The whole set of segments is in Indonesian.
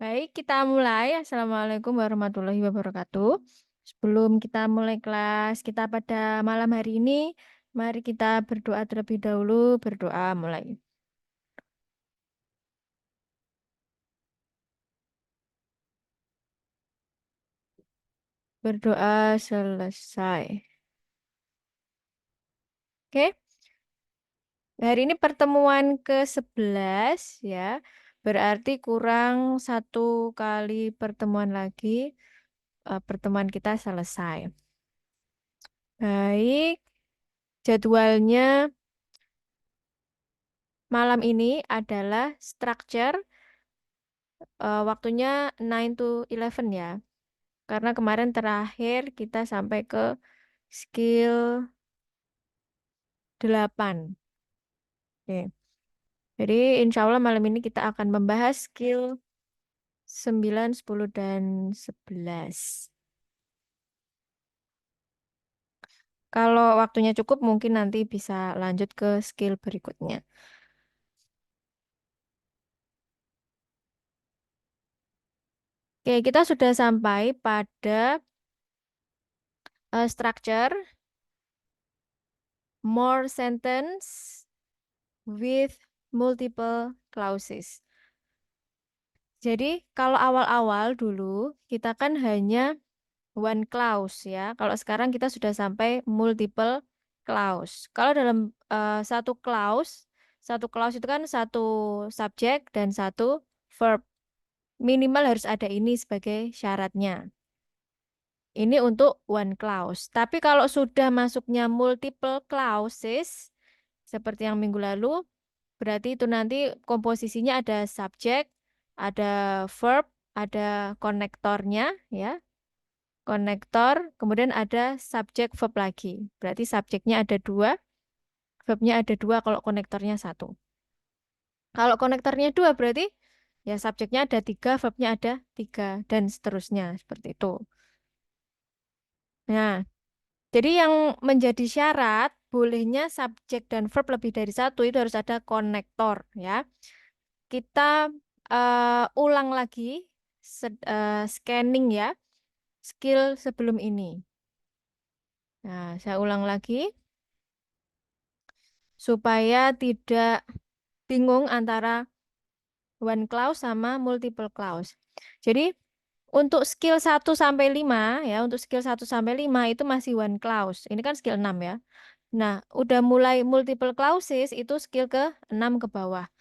Baik, kita mulai. Assalamualaikum warahmatullahi wabarakatuh. Sebelum kita mulai kelas kita pada malam hari ini, mari kita berdoa terlebih dahulu. Berdoa mulai. Berdoa selesai. Oke, hari ini pertemuan ke-11 ya. Berarti kurang satu kali pertemuan lagi. Pertemuan kita selesai. Baik, jadwalnya malam ini adalah structure. Waktunya 9 to 11 ya. Karena kemarin terakhir kita sampai ke skill 8. Oke. Jadi insya Allah malam ini kita akan membahas skill 9, 10, dan 11. Kalau waktunya cukup mungkin nanti bisa lanjut ke skill berikutnya. Oke, kita sudah sampai pada structure more sentence with multiple clauses. Jadi kalau awal-awal dulu kita kan hanya one clause ya. Kalau sekarang kita sudah sampai multiple clause. Kalau dalam satu clause itu kan satu subjek dan satu verb. Minimal harus ada ini sebagai syaratnya. Ini untuk one clause. Tapi kalau sudah masuknya multiple clauses, seperti yang minggu lalu, berarti itu nanti komposisinya ada subjek, ada verb, ada konektornya, ya. Konektor, kemudian ada subjek verb lagi. Berarti subjeknya ada dua, verbnya ada dua kalau konektornya satu. Kalau konektornya dua berarti ya subjeknya ada tiga, verbnya ada tiga, dan seterusnya. Seperti itu. Nah, jadi yang menjadi syarat bolehnya subjek dan verb lebih dari satu itu harus ada konektor ya. Kita ulang lagi scanning ya skill sebelum ini. Nah, saya ulang lagi supaya tidak bingung antara one clause sama multiple clause. Jadi untuk skill 1 sampai 5 ya, untuk skill 1 sampai 5 itu masih one clause. Ini kan skill 6 ya. Nah, udah mulai multiple clauses itu skill ke 6 ke bawah.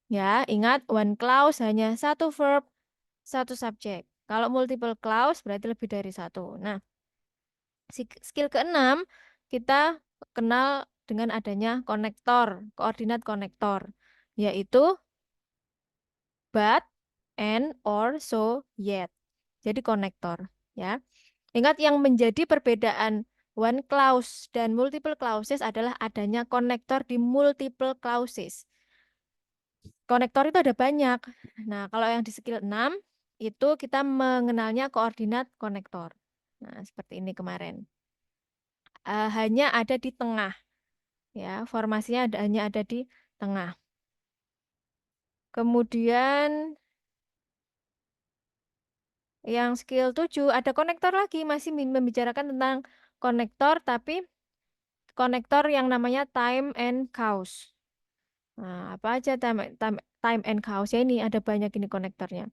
Ya, ingat one clause hanya satu verb, satu subjek. Kalau multiple clause berarti lebih dari satu. Nah, skill ke-6 kita kenal dengan adanya konektor, koordinat konektor, yaitu but, and, or, so, yet. Jadi konektor, ya. Ingat yang menjadi perbedaan one clause dan multiple clauses adalah adanya konektor di multiple clauses. Konektor itu ada banyak. Nah, kalau yang di skill 6 itu kita mengenalnya koordinat konektor. Nah, seperti ini kemarin. Hanya ada di tengah, ya. Formasinya hanya ada di tengah. Kemudian yang skill 7 ada konektor lagi, masih membicarakan tentang konektor, tapi konektor yang namanya time and cause. Nah, apa aja time and cause ya ini ada banyak ini konektornya.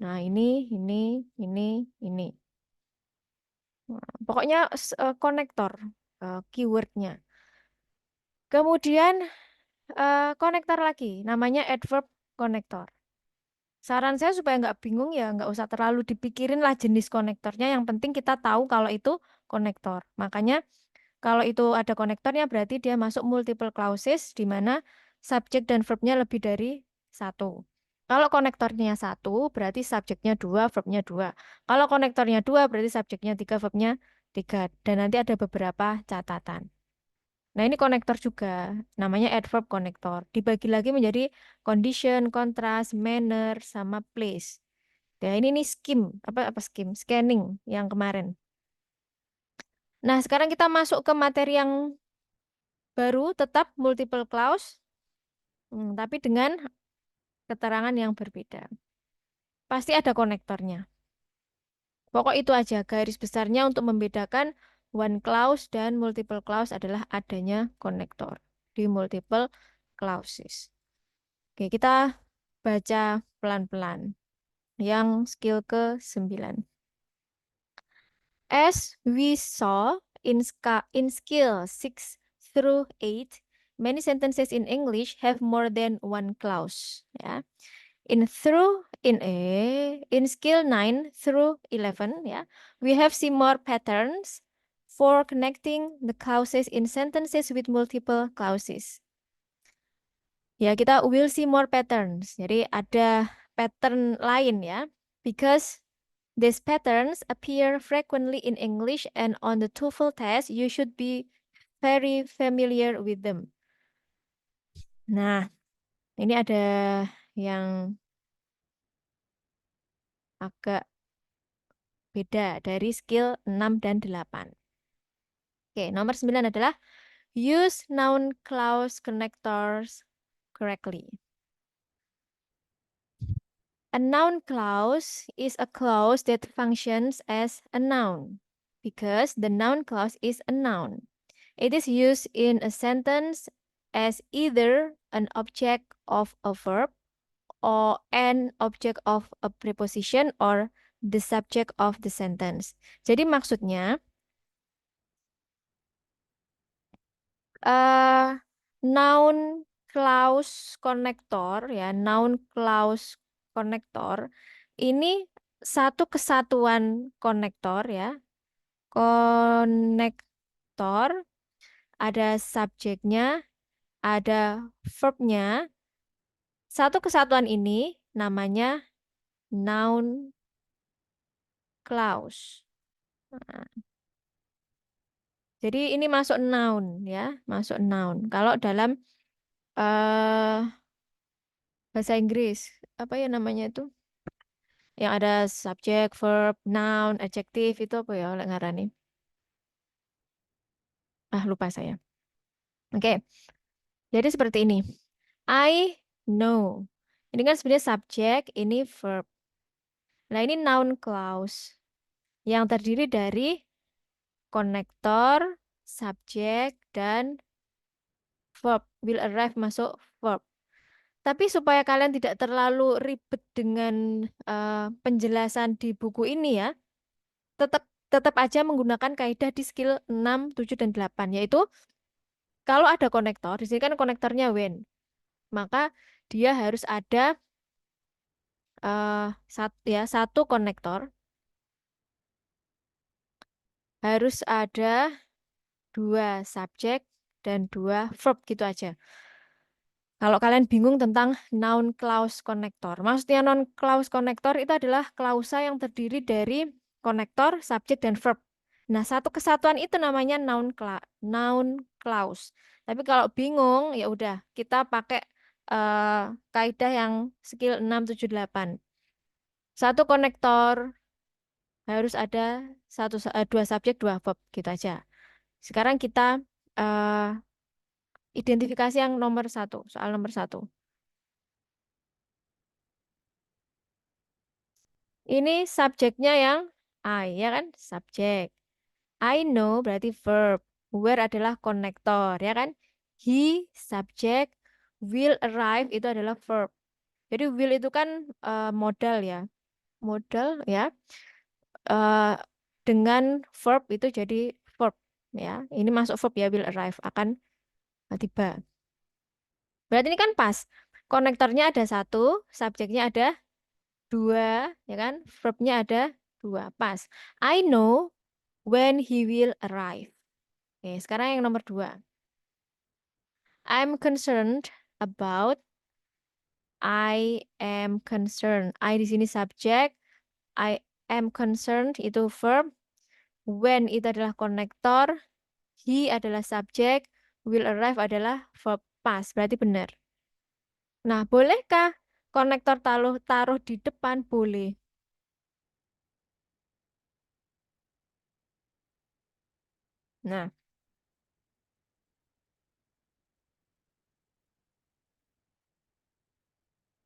Nah, ini, ini. Nah, pokoknya konektor keywordnya. Kemudian konektor lagi, namanya adverb konektor. Saran saya supaya nggak bingung ya, nggak usah terlalu dipikirin lah jenis konektornya. Yang penting kita tahu kalau itu konektor. Makanya kalau itu ada konektornya berarti dia masuk multiple clauses di mana subjek dan verbnya lebih dari satu. Kalau konektornya satu berarti subjeknya dua, verbnya dua. Kalau konektornya dua berarti subjeknya tiga, verbnya tiga. Dan nanti ada beberapa catatan. Nah, ini konektor juga, namanya adverb konektor. Dibagi lagi menjadi condition, contrast, manner, sama place. Ya, ini nih scheme, apa scheme? Scanning yang kemarin. Nah, sekarang kita masuk ke materi yang baru, tetap multiple clause, tapi dengan keterangan yang berbeda. pasti ada konektornya. Pokok itu aja garis besarnya untuk membedakan one clause dan multiple clause adalah adanya konektor di multiple clauses. Oke, kita baca pelan-pelan. Yang skill ke-9. As we saw in skill 6 through 8, many sentences in English have more than one clause. Ya. In skill 9 through 11, ya, we have seen more patterns for connecting the clauses in sentences with multiple clauses. Ya, kita will see more patterns. Jadi ada pattern lain ya. Because these patterns appear frequently in English and on the TOEFL test, you should be very familiar with them. Nah, ini ada yang agak beda dari skill 6 dan 8. Oke, nomor 9 adalah use noun clause connectors correctly. A noun clause is a clause that functions as a noun because the noun clause is a noun. It is used in a sentence as either an object of a verb or an object of a preposition or the subject of the sentence. Jadi maksudnya uh, noun clause connector ya, noun clause connector ini satu kesatuan konektor ya. Konektor ada subjeknya, ada verbnya. Satu kesatuan ini namanya noun clause. Nah, jadi ini masuk noun ya, masuk noun. Kalau dalam bahasa Inggris, apa ya namanya itu? Yang ada subjek, verb, noun, adjektif itu apa ya oleh ngarani? Ah, lupa saya. Oke, jadi seperti ini. I know. Ini kan sebenarnya subjek, ini verb. Nah, ini noun clause yang terdiri dari konektor, subjek, dan verb. Will arrive masuk verb. Tapi supaya kalian tidak terlalu ribet dengan penjelasan di buku ini ya, tetap tetap aja menggunakan kaidah di skill 6, 7, dan 8, yaitu kalau ada konektor, di sini kan konektornya when, maka dia harus ada satu konektor, harus ada dua subjek dan dua verb gitu aja. Kalau kalian bingung tentang noun clause connector, maksudnya noun clause connector itu adalah klausa yang terdiri dari konektor, subjek, dan verb. Nah, satu kesatuan itu namanya noun clause. Tapi kalau bingung, ya udah kita pakai kaidah yang skill 6, 7, 8. Satu konektor harus ada dua subjek, dua verb gitu aja. Sekarang kita eh, identifikasi yang nomor 1, soal nomor 1. Ini subjeknya yang I, ya kan? Subjek. I know berarti verb. Where adalah konektor, ya kan? He, subjek. Will arrive itu adalah verb. Jadi will itu kan modal ya. Modal ya. Eh, dengan verb itu jadi verb. Ya, ini masuk verb ya, will arrive. Akan tiba. Berarti ini kan pas. Konektornya ada satu, subjeknya ada dua, ya kan? Verbnya ada dua, pas. I know when he will arrive. Oke, sekarang yang nomor 2. I'm concerned about. I am concerned. I di sini subjek. I am concerned itu verb. When itu adalah konektor. He adalah subjek. Will arrive adalah verb. Pas, berarti benar. Nah, bolehkah konektor taruh di depan? Boleh. Nah,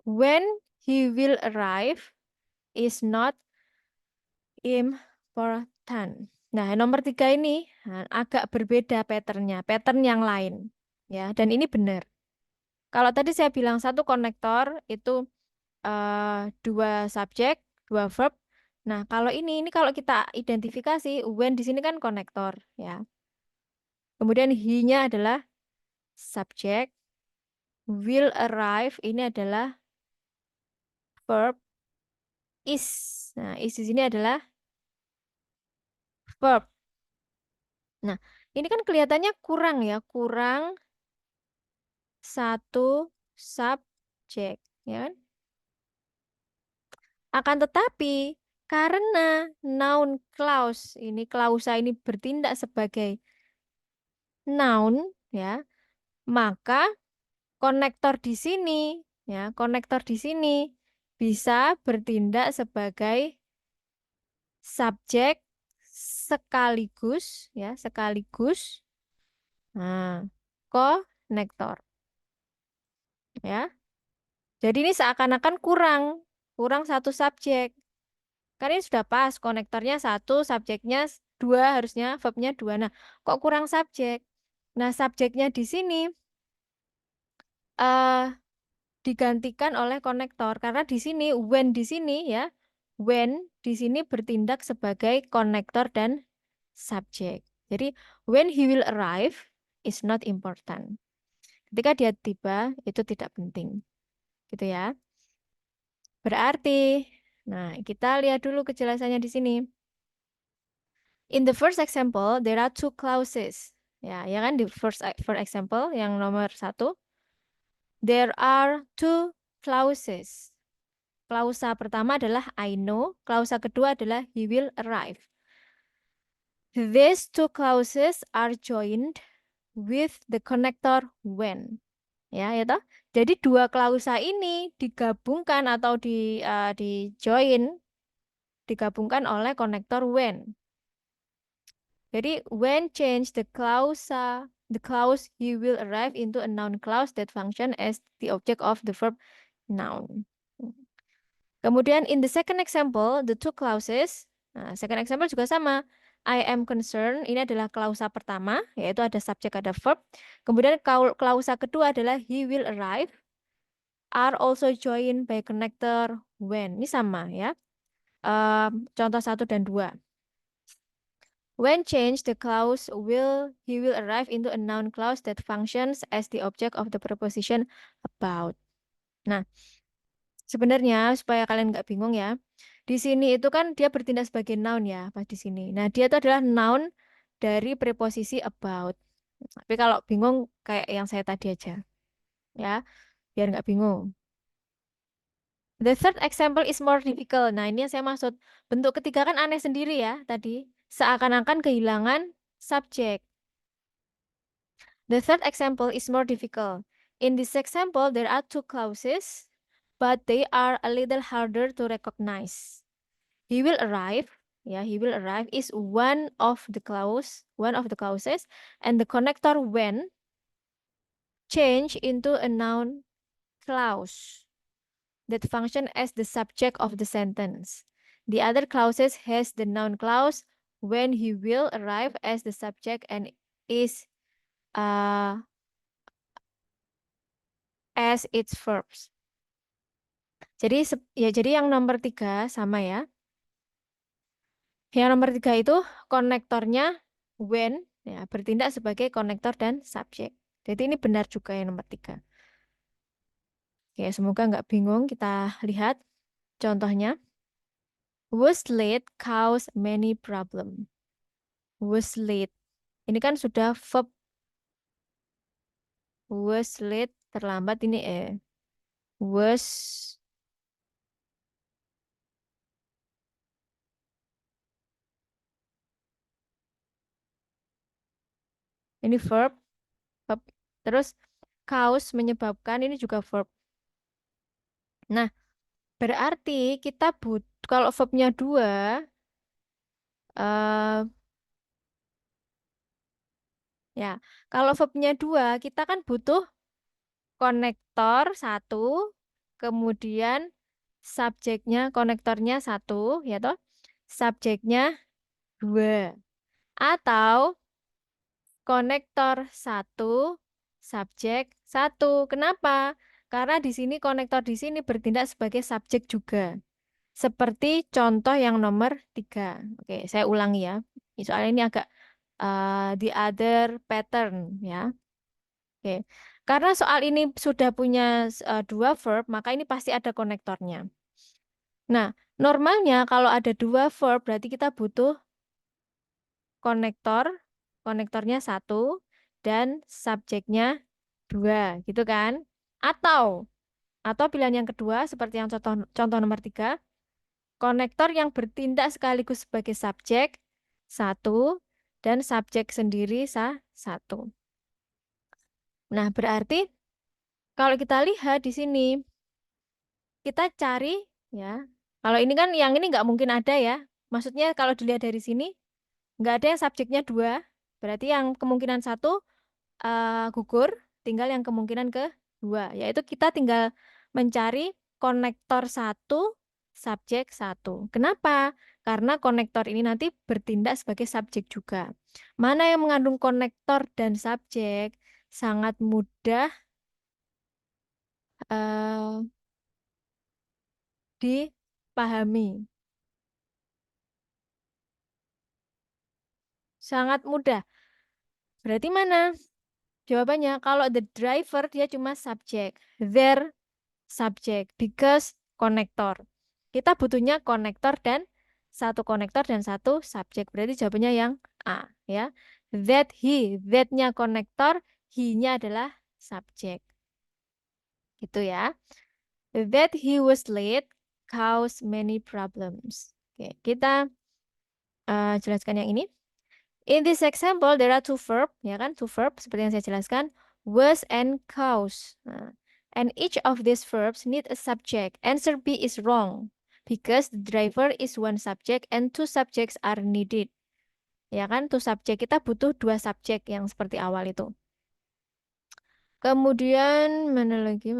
when he will arrive is not important. Nah, nomor 3 ini agak berbeda patternnya, pattern yang lain. Ya, dan ini benar. Kalau tadi saya bilang satu konektor itu dua subjek, dua verb. Nah, kalau ini kalau kita identifikasi, when di sini kan konektor, ya. Kemudian he-nya adalah subjek, will arrive ini adalah verb, is. Nah, is di sini adalah verb. Nah, ini kan kelihatannya kurang ya, kurang satu subjek, ya kan? Akan tetapi karena noun clause ini klausa ini bertindak sebagai noun, ya, maka konektor di sini, ya, konektor di sini bisa bertindak sebagai subjek sekaligus, ya, sekaligus konektor, ya. Jadi ini seakan-akan kurang satu subjek. Kan ini sudah pas, konektornya satu, subjeknya dua, harusnya verbnya dua. Nah, kok kurang subjek? Nah, subjeknya di sini eh digantikan oleh konektor karena di sini when di sini ya, when di sini bertindak sebagai konektor dan subjek. Jadi when he will arrive is not important. Ketika dia tiba itu tidak penting. Gitu ya. Berarti, nah kita lihat dulu kejelasannya di sini. In the first example, there are two clauses. Ya kan di first example yang nomor 1, there are two clauses. Klausa pertama adalah I know, klausa kedua adalah he will arrive. These two clauses are joined with the connector when. Ya toh. Jadi dua klausa ini digabungkan atau di join digabungkan oleh konektor when. Jadi when change the clause he will arrive into a noun clause that function as the object of the verb noun. Kemudian in the second example, the two clauses, nah, second example juga sama. I am concerned, ini adalah klausa pertama, yaitu ada subjek, ada verb. Kemudian klausa kedua adalah he will arrive, are also joined by connector when. Ini sama ya. Contoh 1 dan 2. When changed, the clause he will arrive into a noun clause that functions as the object of the preposition about. Nah, sebenarnya supaya kalian nggak bingung ya, di sini itu kan dia bertindak sebagai noun ya, pas di sini. Nah, dia itu adalah noun dari preposisi about. Tapi kalau bingung kayak yang saya tadi aja, ya, biar nggak bingung. The third example is more difficult. Nah, ini yang saya maksud. Bentuk ketiga kan aneh sendiri ya tadi. Seakan-akan kehilangan subjek. The third example is more difficult. In this example, there are two clauses, but they are a little harder to recognize. He will arrive, he will arrive is one of the clauses, and the connector when change into a noun clause that function as the subject of the sentence. The other clauses has the noun clause when he will arrive as the subject and is as its verbs. Jadi yang nomor 3 sama ya. Yang nomor 3 itu konektornya when ya, bertindak sebagai konektor dan subjek. Jadi ini benar juga yang nomor 3. Oke, semoga nggak bingung. Kita lihat contohnya. Was late cause many problem. Was late. Ini kan sudah verb. Was late terlambat ini was ini verb. Terus cause menyebabkan ini juga verb. Nah, berarti kita kalau verbnya 2 ya, kalau verbnya 2 kita kan butuh konektor 1, kemudian subjeknya, konektornya 1, ya toh? Subjeknya 2. Atau konektor 1, subjek 1. Kenapa? Karena di sini konektor di sini bertindak sebagai subjek juga. Seperti contoh yang nomor 3. Oke, saya ulangi ya. Soalnya ini agak the other pattern ya. Oke. Karena soal ini sudah punya 2 verb, maka ini pasti ada konektornya. Nah, normalnya kalau ada 2 verb berarti kita butuh konektornya 1 dan subjeknya 2, gitu kan? Atau pilihan yang kedua seperti yang contoh nomor 3, konektor yang bertindak sekaligus sebagai subjek 1 dan subjek sendiri 1. Nah, berarti kalau kita lihat di sini, kita cari ya. Kalau ini kan yang ini nggak mungkin ada ya. Maksudnya kalau dilihat dari sini, nggak ada yang subjeknya 2. Berarti yang kemungkinan 1 gugur, tinggal yang kemungkinan kedua. Yaitu kita tinggal mencari konektor 1, subjek 1. Kenapa? Karena konektor ini nanti bertindak sebagai subjek juga. Mana yang mengandung konektor dan subjek? Sangat mudah dipahami. Sangat mudah. Berarti mana? Jawabannya, kalau the driver dia cuma subjek. Their subjek. Because konektor. Kita butuhnya konektor dan satu subjek. Berarti jawabannya yang A. Ya. That he. That-nya konektor. He-nya adalah subjek. Gitu ya. That he was late cause many problems. Oke, kita jelaskan yang ini. In this example, there are 2 verb, ya kan? 2 verb seperti yang saya jelaskan, was and cause. Nah, and each of these verbs need a subject. Answer B is wrong because the driver is 1 subject and 2 subjects are needed. Ya kan? 2 subject, kita butuh 2 subjek yang seperti awal itu. Kemudian mana lagi?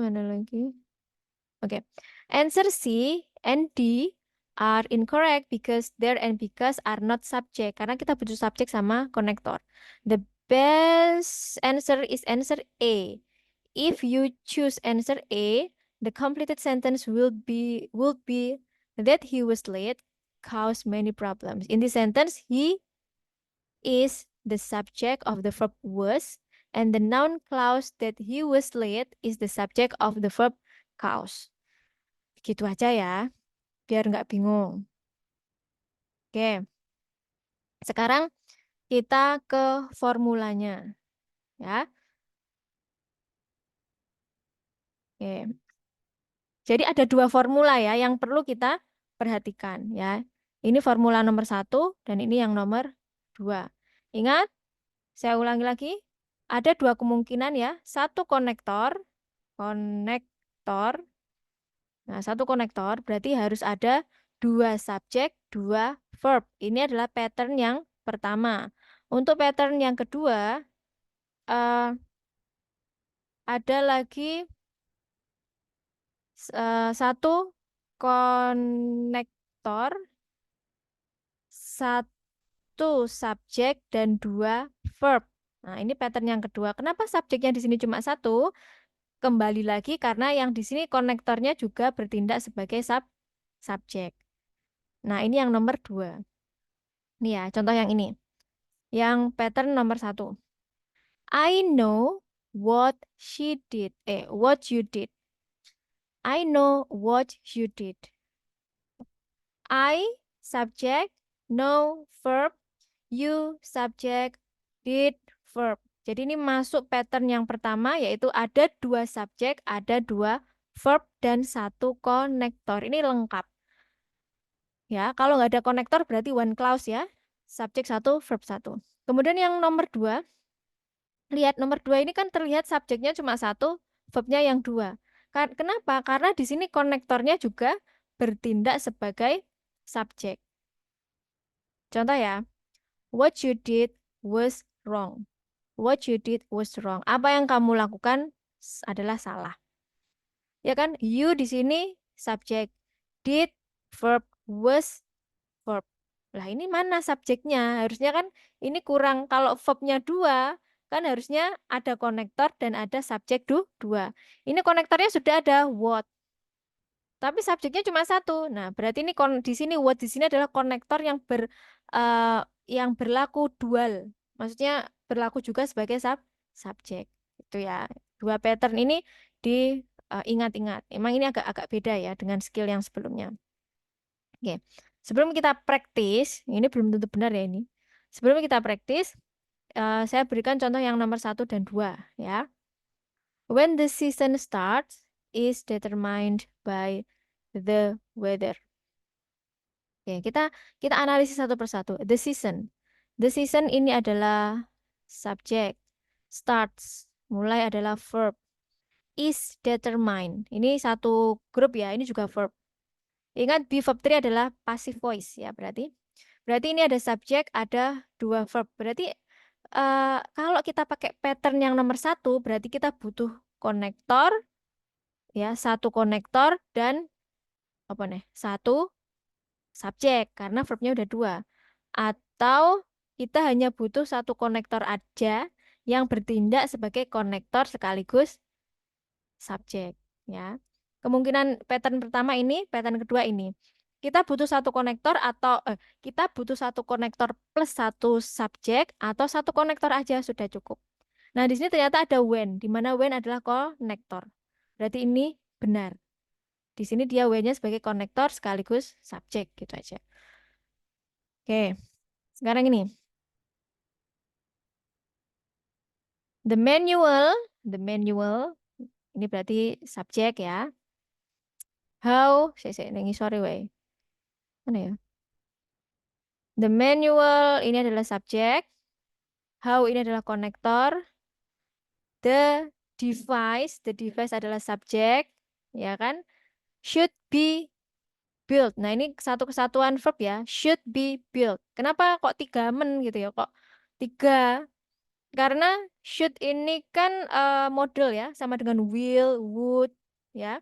Oke. Answer C and D are incorrect because there and because are not subject. Karena kita butuh subjek sama konektor. The best answer is answer A. If you choose answer A, the completed sentence will be that he was late caused many problems. In this sentence, he is the subject of the verb was, and the noun clause that he was late is the subject of the verb cause. Gitu aja ya, biar nggak bingung. Oke, sekarang kita ke formulanya. Ya. Oke. Jadi ada 2 formula ya yang perlu kita perhatikan ya. Ini formula nomor 1 dan ini yang nomor 2. Ingat, saya ulangi lagi. Ada 2 kemungkinan ya. Satu konektor. Nah, satu konektor berarti harus ada 2 subjek, 2 verb. Ini adalah pattern yang pertama. Untuk pattern yang kedua, ada lagi satu konektor, 1 subjek, dan 2 verb. Nah, ini pattern yang kedua. Kenapa subjeknya di sini cuma 1? Kembali lagi karena yang di sini konektornya juga bertindak sebagai subjek. Nah, ini yang nomor 2. Nih ya, contoh yang ini. Yang pattern nomor 1. I know what what you did. I know what you did. I, subject, know, verb, you, subject, did, verb. Jadi ini masuk pattern yang pertama, yaitu ada 2 subjek, ada 2 verb, dan 1 konektor. Ini lengkap. Ya, kalau nggak ada konektor berarti 1 clause ya. Subjek 1, verb 1. Kemudian yang nomor 2, lihat nomor 2 ini kan terlihat subjeknya cuma 1, verbnya yang 2. Kenapa? Karena di sini konektornya juga bertindak sebagai subjek. Contoh ya, what you did was wrong. What you did was wrong. Apa yang kamu lakukan adalah salah. Ya kan? You di sini subjek. did, verb, was, verb. Lah ini mana subjeknya? Harusnya kan ini kurang, kalau verbnya 2, kan harusnya ada konektor dan ada subjek 2. Ini konektornya sudah ada, what. Tapi subjeknya cuma 1. Nah, berarti ini di sini what di sini adalah konektor eh, yang berlaku dual. Maksudnya berlaku juga sebagai subjek. Itu ya. Dua pattern ini diingat-ingat. Emang ini agak-agak beda ya dengan skill yang sebelumnya. Oke. Sebelum kita praktis, ini belum tentu benar ya ini. Sebelum kita praktis, saya berikan contoh yang nomor 1 dan 2 ya. When the season starts is determined by the weather. Oke, kita analisis satu persatu. The season. The season ini adalah subjek. Starts, mulai adalah verb. Is determined. Ini satu grup ya, ini juga verb. Ingat be verb 3 adalah passive voice ya, berarti. Berarti ini ada subjek, ada 2 verb. Berarti kalau kita pakai pattern yang nomor 1, berarti kita butuh konektor ya, satu konektor dan apa nih? Satu subjek karena verbnya udah 2. Atau kita hanya butuh satu konektor aja yang bertindak sebagai konektor sekaligus subjek ya. Kemungkinan pattern pertama ini, pattern kedua ini. Kita butuh satu konektor atau kita butuh satu konektor plus satu subjek atau satu konektor aja sudah cukup. Nah, di sini ternyata ada when, di mana when adalah konektor. Berarti ini benar. Di sini dia when-nya sebagai konektor sekaligus subjek gitu aja. Oke, sekarang ini. The manual, ini berarti subjek ya. How, ini sorry way. Mana ya? The manual ini adalah subjek. How ini adalah konektor. The device adalah subjek, ya kan? Should be built. Nah, ini satu kesatuan verb ya. Should be built. Kenapa kok 3 men gitu ya? Kok 3? Karena should ini kan model ya, sama dengan will, would ya.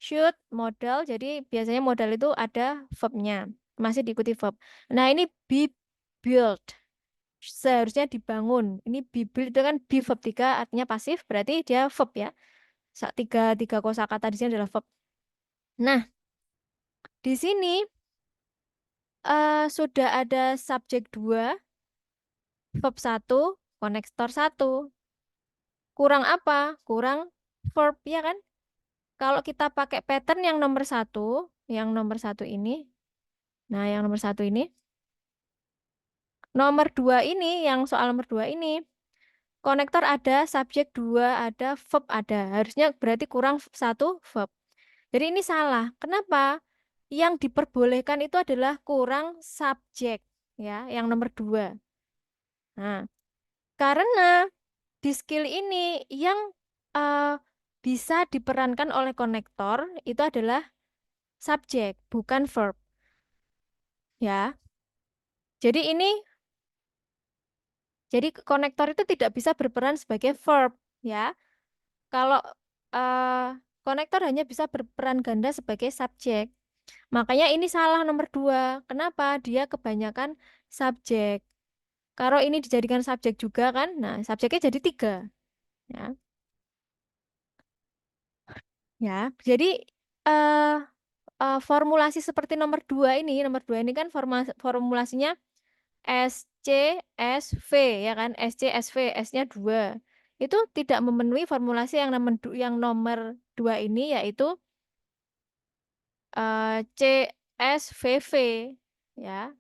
Should model, jadi biasanya modal itu ada verbnya, masih diikuti verb. Nah, ini be built, seharusnya dibangun. Ini be built itu kan be verb 3 artinya pasif, berarti dia verb ya. Tiga kosakata di sini adalah verb. Nah, di sini sudah ada subjek 2, verb 1, konektor 1. Kurang apa? Kurang verb ya kan? Kalau kita pakai pattern yang nomor 1, ini, nah yang nomor 1 ini, nomor 2 ini, yang soal nomor 2 ini, konektor ada, subjek 2 ada, verb ada. Harusnya berarti kurang 1 verb. Jadi ini salah. Kenapa? Yang diperbolehkan itu adalah kurang subjek, ya, yang nomor 2. Nah, karena di skill ini yang bisa diperankan oleh konektor itu adalah subjek, bukan verb. Ya. Jadi konektor itu tidak bisa berperan sebagai verb, ya. Kalau konektor hanya bisa berperan ganda sebagai subjek. Makanya ini salah nomor 2. Kenapa? Dia kebanyakan subjek. Kalau ini dijadikan subjek juga kan, nah subjeknya jadi 3. Ya. Ya. Jadi eh formulasi seperti nomor 2 ini kan formulasinya SCSV ya kan, SCSV, S-nya 2. Itu tidak memenuhi formulasi yang nomor 2 ini, yaitu CSVV ya.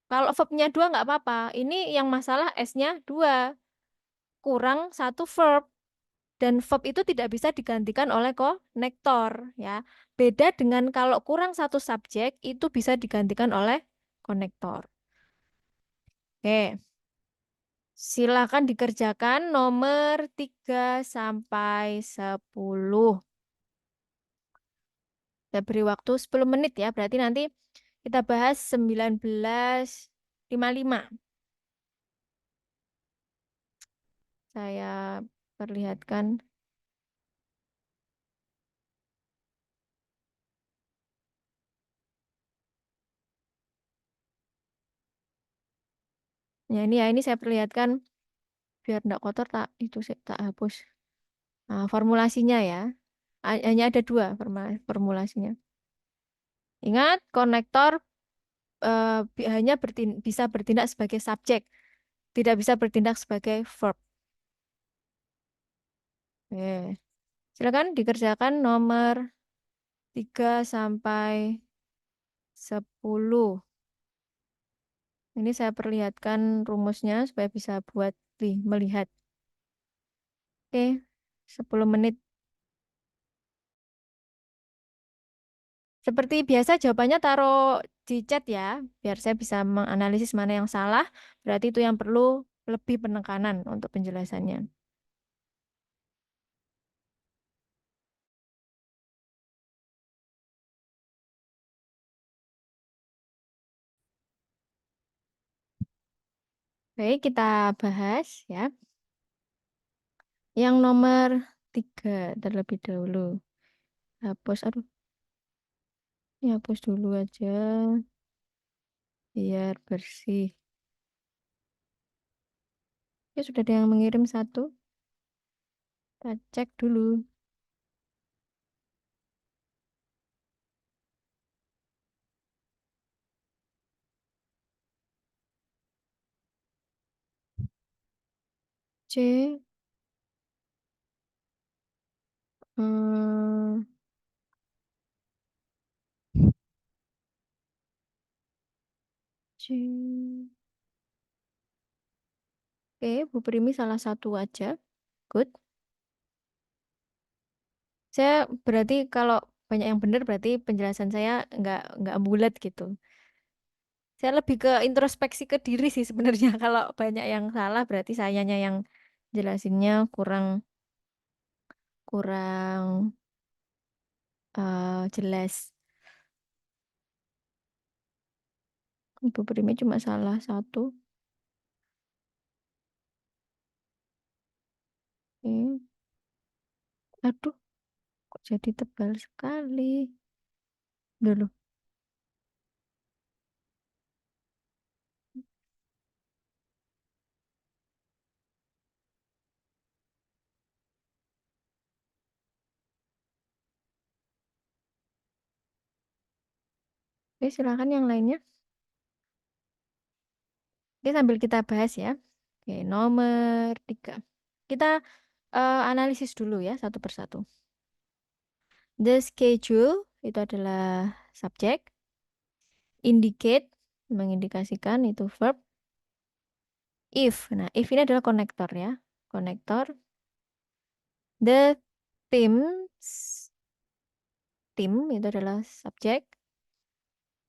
Kalau verbnya 2 nggak apa-apa. Ini yang masalah S-nya 2, kurang satu verb. Dan verb itu tidak bisa digantikan oleh konektor ya. Beda dengan kalau kurang satu subjek itu bisa digantikan oleh konektor. Oke. Silakan dikerjakan nomor 3 sampai 10. Saya beri waktu 10 menit ya, berarti nanti kita bahas 19.55. Saya perlihatkan. Ya ini saya perlihatkan biar enggak kotor tak itu sih tak hapus. Nah, formulasinya ya. Hanya ada dua formulasinya. Ingat, konektor hanya bisa bertindak sebagai subjek, tidak bisa bertindak sebagai verb. Oke. Silakan dikerjakan nomor 3 sampai 10. Ini saya perlihatkan rumusnya supaya bisa buat melihat. Oke, 10 menit. Seperti biasa jawabannya taruh di chat ya, biar saya bisa menganalisis mana yang salah. Berarti itu yang perlu lebih penekanan untuk penjelasannya. Baik, kita bahas ya. Yang nomor 3 terlebih dahulu. Hapus, aduh, ini hapus dulu aja biar bersih. Ya sudah ada yang mengirim satu. Kita cek dulu. C. Hmm, C. Oke, Bu Primi salah satu aja. Good. Saya berarti kalau banyak yang benar berarti penjelasan saya nggak bulat gitu. Saya lebih ke introspeksi ke diri sih sebenarnya. Kalau banyak yang salah berarti sayanya yang jelasinnya kurang kurang jelas. Ibu Primi cuma salah satu. Oke. Aduh, kok jadi tebal sekali. Dulu. Oke, silakan yang lainnya. Oke, sambil kita bahas ya. Oke, nomor 3. Kita analisis dulu ya satu persatu. The schedule itu adalah subjek. Indicate mengindikasikan itu verb. If, nah if ini adalah konektor ya. Konektor. The teams, tim itu adalah subjek.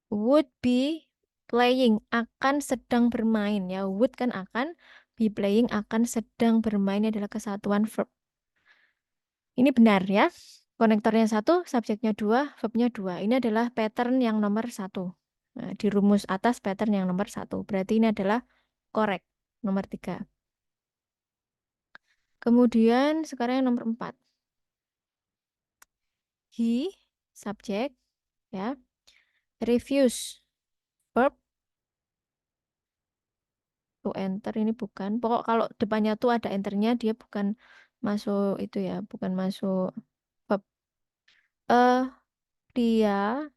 Would be playing, akan sedang bermain ya. Would kan akan, be playing akan sedang bermain. Ini adalah kesatuan verb. Ini benar ya. Konektornya satu, subjeknya dua, verbnya dua. Ini adalah pattern yang nomor satu. Nah, di rumus atas pattern yang nomor satu. Berarti ini adalah correct. Nomor 3. Kemudian sekarang yang nomor 4. He, subjek, ya. Refuse, verb. To enter ini bukan. Pokok kalau depannya tuh ada enternya, dia bukan masuk itu ya. Bukan masuk verb. Dia,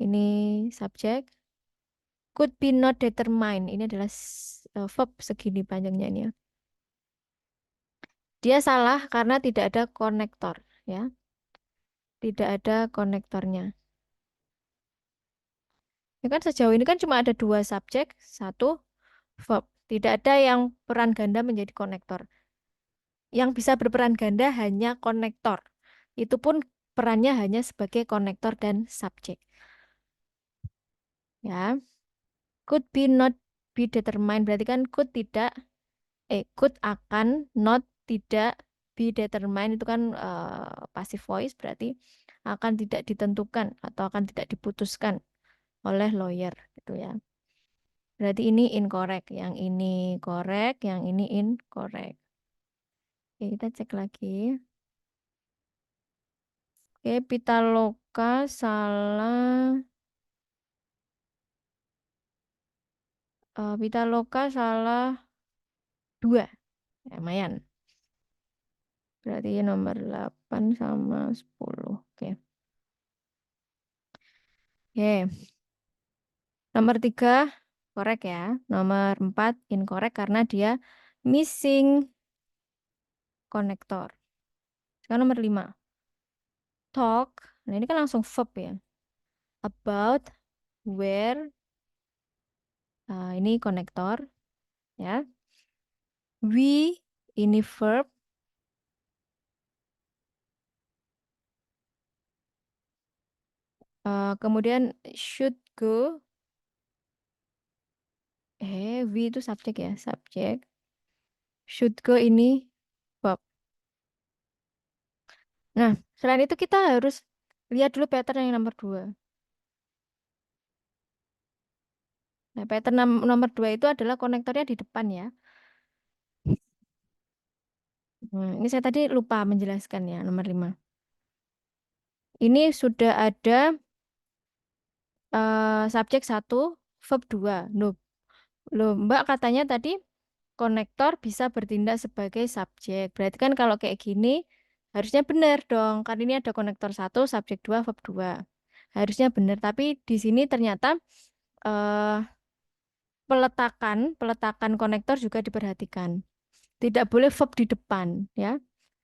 ini subjek. Could be not determined. Ini adalah verb segini panjangnya ini ya. Dia salah karena tidak ada konektor ya. Tidak ada konektornya. Ya kan sejauh ini kan cuma ada dua subjek, satu verb. Tidak ada yang peran ganda menjadi konektor. Yang bisa berperan ganda hanya konektor. Itu pun perannya hanya sebagai konektor dan subjek. Ya, could be not be determined berarti kan could akan, not tidak, be determined itu kan passive voice berarti akan tidak ditentukan atau akan tidak diputuskan oleh lawyer gitu ya. Berarti ini incorrect, yang ini correct, yang ini incorrect. Oke, kita cek lagi. Oke, Pitaloka salah Pitaloka salah 2. Lumayan. Berarti nomor 8 sama 10. Oke. Oke. Nomor 3 korek ya. Nomor 4 incorrect karena dia missing konektor. Sekarang nomor 5. Talk. Nah, ini kan langsung verb ya. About where ini konektor ya. We ini verb. Kemudian should go. We itu subjek ya, subjek. Should go ini verb. Nah, selain itu kita harus lihat dulu pattern yang nomor 2. Nah, pattern nomor 2 itu adalah konektornya di depan ya. Ini saya tadi lupa menjelaskan ya, nomor 5. Ini sudah ada subjek 1, verb 2. Loh, Mbak katanya tadi konektor bisa bertindak sebagai subjek. Berarti kan kalau kayak gini harusnya benar dong. Karena ini ada konektor 1, subjek 2, verb 2. Harusnya benar, tapi di sini ternyata eh, peletakan konektor juga diperhatikan. Tidak boleh verb di depan ya.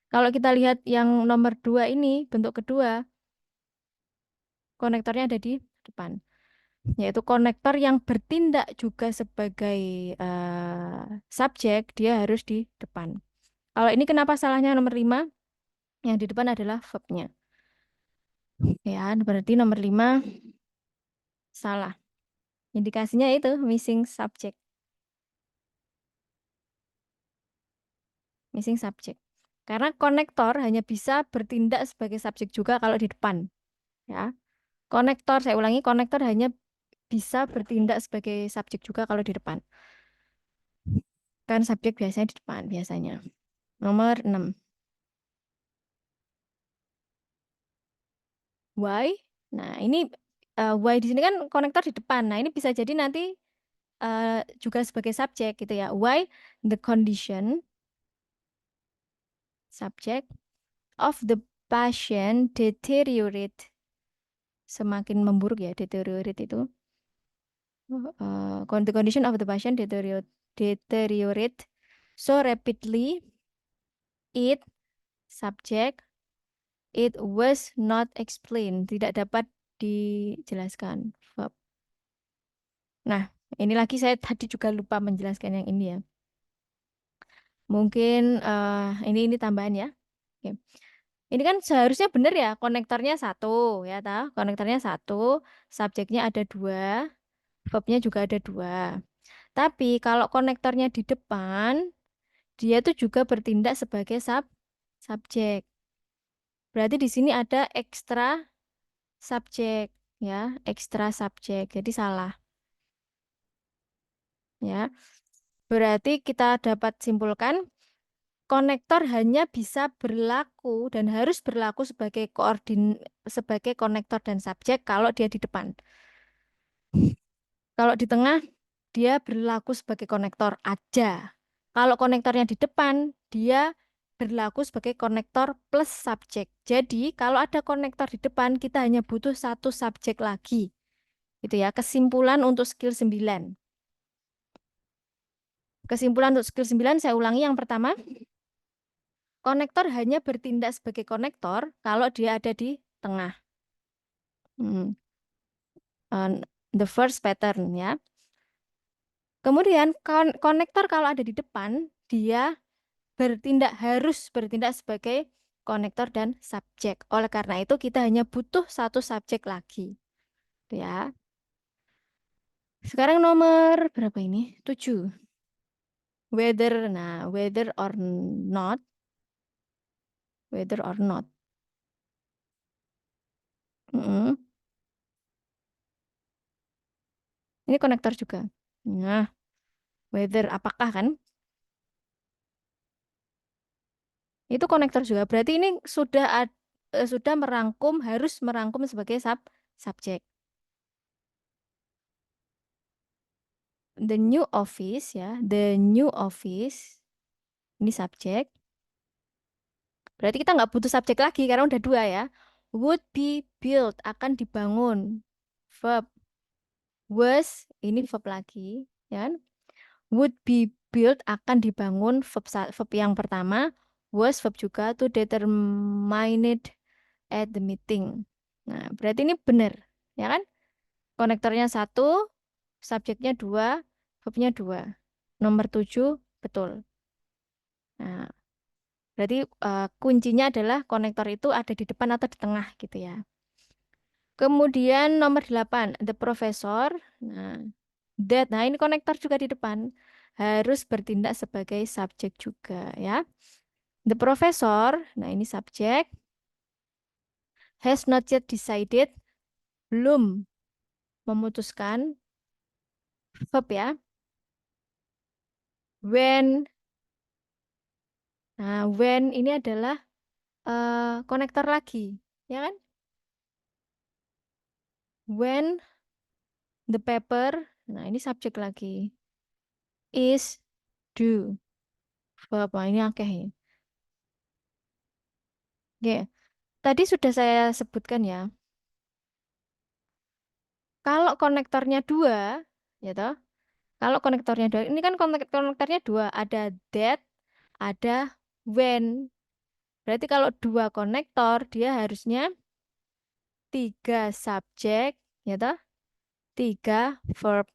Kalau kita lihat yang nomor 2 ini, bentuk kedua, konektornya ada di depan. Yaitu konektor yang bertindak juga sebagai subjek, dia harus di depan. Kalau ini kenapa salahnya nomor 5? Yang di depan adalah verbnya. Ya, berarti nomor 5 salah. Indikasinya itu missing subject. Missing subject. Karena konektor hanya bisa bertindak sebagai subjek juga kalau di depan. Ya. Konektor, saya ulangi, konektor hanya bisa bertindak sebagai subjek juga kalau di depan. Kan subjek biasanya di depan biasanya. Nomor 6. Why? Nah, ini why di sini kan konektor di depan. Nah, ini bisa jadi nanti juga sebagai subjek gitu ya. Why the condition subject of the patient deteriorate, semakin memburuk ya, deteriorate itu. The condition of the patient deteriorate so rapidly it subject it was not explained, tidak dapat dijelaskan. Verb. Nah, ini lagi saya tadi juga lupa menjelaskan yang ini ya. Mungkin ini tambahan ya. Oke. Ini kan seharusnya benar ya, konektornya 1 ya, konektornya 1, subjeknya ada 2, verbnya juga ada 2. Tapi kalau konektornya di depan, dia tuh juga bertindak sebagai subjek. Berarti di sini ada ekstra subjek ya, ekstra subjek. Jadi salah ya. Berarti kita dapat simpulkan konektor hanya bisa berlaku dan harus berlaku sebagai konektor dan subjek kalau dia di depan. Kalau di tengah, dia berlaku sebagai konektor aja. Kalau konektornya di depan, dia berlaku sebagai konektor plus subjek. Jadi, kalau ada konektor di depan, kita hanya butuh 1 subjek lagi. Itu ya, kesimpulan untuk skill 9. Kesimpulan untuk skill 9, saya ulangi yang pertama. Konektor hanya bertindak sebagai konektor kalau dia ada di tengah. The first pattern ya. Kemudian konektor kalau ada di depan, dia harus bertindak sebagai konektor dan subjek. Oleh karena itu kita hanya butuh 1 subjek lagi. Ya. Sekarang nomor berapa ini? 7. Whether or not. Whether or not. Ini konektor juga. Nah, whether apakah kan? Itu konektor juga. Berarti ini sudah harus merangkum sebagai subjek. The new office ya, the new office ini subjek. Berarti kita nggak butuh subjek lagi karena udah dua ya. Would be built akan dibangun. Verb. Was ini verb lagi, ya kan? Would be built akan dibangun verb yang pertama. Was verb juga to determine it at the meeting. Nah, berarti ini benar, ya kan? Konektornya satu, subjeknya dua, verbnya dua. Nomor 7 betul. Nah, berarti kuncinya adalah konektor itu ada di depan atau di tengah gitu ya. Kemudian nomor 8, the professor. Nah, that. Nah, ini konektor juga di depan. Harus bertindak sebagai subjek juga ya. The professor, nah ini subjek. Has not yet decided. Belum memutuskan. Verb ya. When. Nah, when ini adalah konektor lagi. Ya kan? When the paper. Nah, ini subjek lagi. Is due. Verb. Nah, ini akeh ya. Oke. Tadi sudah saya sebutkan ya. Kalau konektornya dua, ya toh. Kalau konektornya dua, ini kan konektornya dua, ada that, ada when. Berarti kalau dua konektor, dia harusnya tiga subjek, ya toh, tiga verb.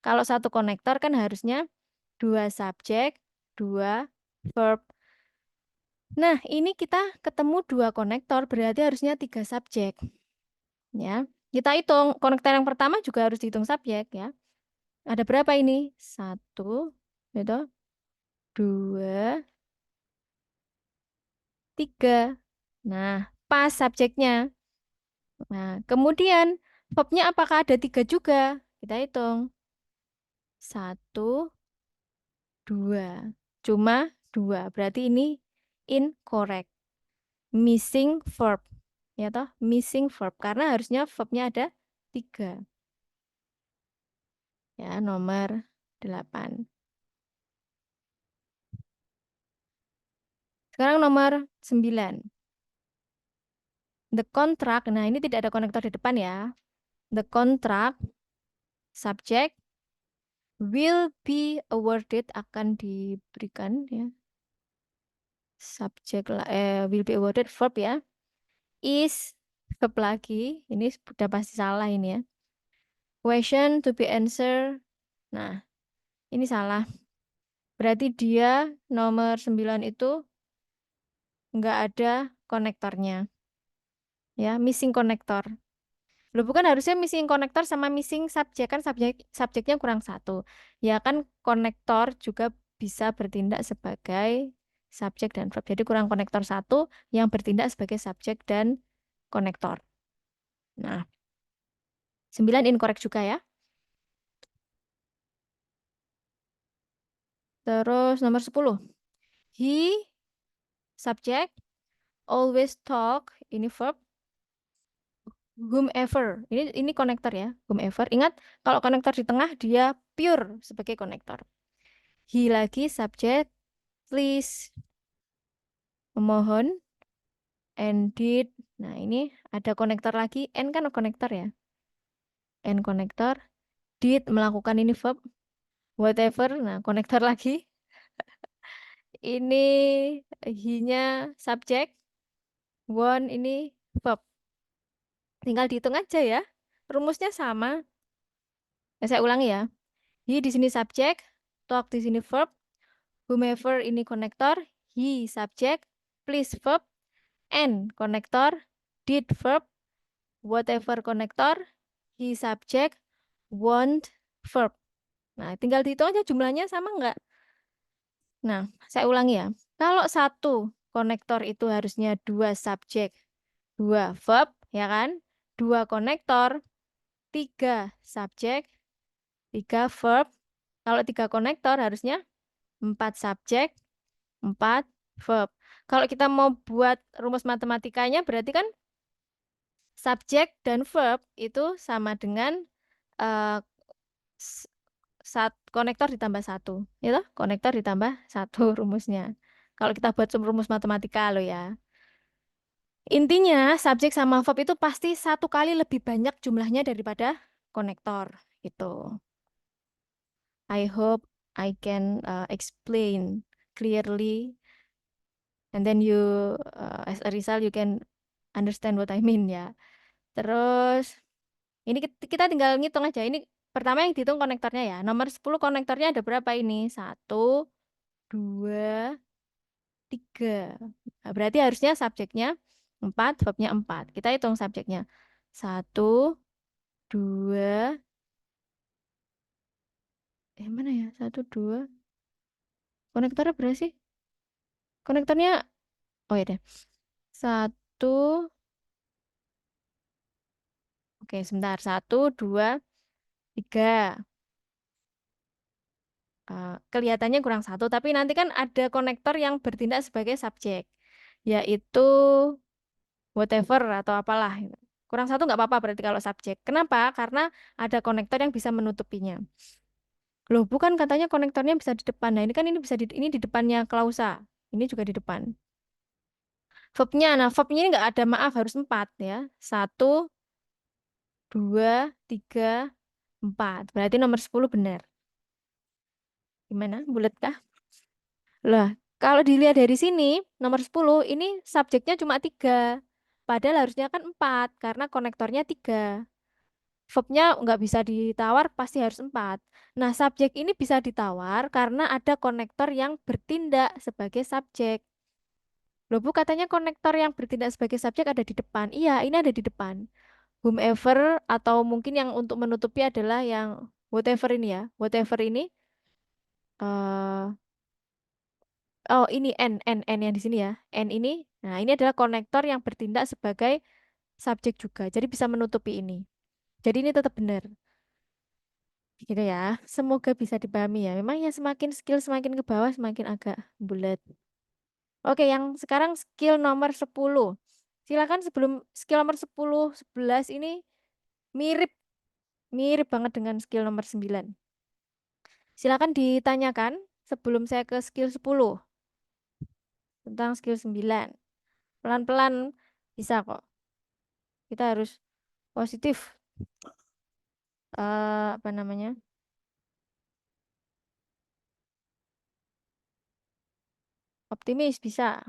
Kalau satu konektor kan harusnya dua subjek, dua verb. Nah, ini kita ketemu dua konektor, berarti harusnya tiga subjek. Ya, kita hitung konektor yang pertama juga harus dihitung subjek ya. Ada berapa ini? Satu, gitu, dua, tiga. Nah, pas subjeknya. Nah, kemudian verbnya apakah ada tiga juga? Kita hitung. Satu, dua. Cuma dua. Berarti ini incorrect. Missing verb. Ya toh, missing verb. Karena harusnya verbnya ada tiga. Ya, nomor 8. Sekarang nomor 9. The contract, nah ini tidak ada konektor di depan ya. The contract, subject, will be awarded, akan diberikan ya. Subjek will be awarded, verb ya. Is, verb lagi, ini sudah pasti salah ini ya. Question to be answered, nah ini salah. Berarti dia nomor 9 itu nggak ada konektornya. Ya, missing konektor. Loh, bukan harusnya missing konektor sama missing subjek, kan subjeknya kurang satu. Ya kan konektor juga bisa bertindak sebagai subjek dan verb. Jadi kurang konektor satu yang bertindak sebagai subjek dan konektor. Nah, 9 incorrect juga ya. Terus nomor 10. He, subjek, always talk, ini verb. Whomever, ini konektor ya, whomever. Ingat, kalau konektor di tengah dia pure sebagai konektor. He lagi subjek, please, memohon, and did. Nah, ini ada konektor lagi, and kan konektor ya. And konektor, did melakukan, ini verb. Whatever, nah konektor lagi. Ini he-nya subjek, want ini verb. Tinggal dihitung aja ya. Rumusnya sama. Saya ulangi ya. He di sini subjek, talk di sini verb, whomever ini konektor, he subjek, please verb, and konektor, did verb, whatever konektor, he subjek, want verb. Nah, tinggal dihitung aja jumlahnya sama enggak? Nah, saya ulangi ya. Kalau satu konektor itu harusnya dua subjek, dua verb, ya kan? Dua konektor, tiga subjek, tiga verb. Kalau tiga konektor harusnya 4 subjek, 4 verb. Kalau kita mau buat rumus matematikanya berarti kan subjek dan verb itu sama dengan uh, konektor ditambah satu, itu konektor ditambah satu rumusnya. Kalau kita buat rumus matematika lo ya. Intinya subjek sama verb itu pasti satu kali lebih banyak jumlahnya daripada konektor gitu. I hope I can explain clearly, and then as a result you can understand what I mean ya. Terus ini kita tinggal ngitung aja. Ini pertama yang dihitung konektornya ya. Nomor 10 konektornya ada berapa ini? Satu, dua, tiga. Nah, berarti harusnya subjeknya 4, verbnya 4. Kita hitung subjeknya. Satu, dua, mana ya? Satu, dua. Konektornya berapa sih? Konektornya, oh ya deh. Satu, oke sebentar. Satu, dua, tiga. Kelihatannya kurang satu, tapi nanti kan ada konektor yang bertindak sebagai subjek, yaitu whatever atau apalah. Kurang satu nggak apa-apa berarti kalau subjek. Kenapa? Karena ada konektor yang bisa menutupinya. Loh, bukan katanya konektornya bisa di depan. Nah, ini kan ini bisa ini di depannya klausa. Ini juga di depan. Verbnya, nah verbnya ini nggak ada maaf harus 4 ya. Satu, dua, tiga, 4. Berarti nomor 10 benar. Gimana? Bulat kah? Lah, kalau dilihat dari sini, nomor 10 ini subjeknya cuma 3. Padahal harusnya kan 4 karena konektornya 3. Verbnya nggak bisa ditawar, pasti harus 4. Nah, subjek ini bisa ditawar karena ada konektor yang bertindak sebagai subjek. Loh, Bu, katanya konektor yang bertindak sebagai subjek ada di depan. Iya, ini ada di depan. Whomever atau mungkin yang untuk menutupi adalah yang whatever ini ya. Whatever ini, eh oh ini N yang di sini ya. N ini, nah ini adalah konektor yang bertindak sebagai subjek juga. Jadi bisa menutupi ini. Jadi ini tetap benar. Gitu ya. Semoga bisa dipahami ya. Memang ya semakin skill semakin ke bawah semakin agak bulat. Oke, yang sekarang skill nomor 10. Silakan sebelum skill nomor 10, 11 ini mirip mirip banget dengan skill nomor 9. Silakan ditanyakan sebelum saya ke skill 10 tentang skill 9. Pelan-pelan bisa kok. Kita harus positif. Apa namanya? Optimis bisa.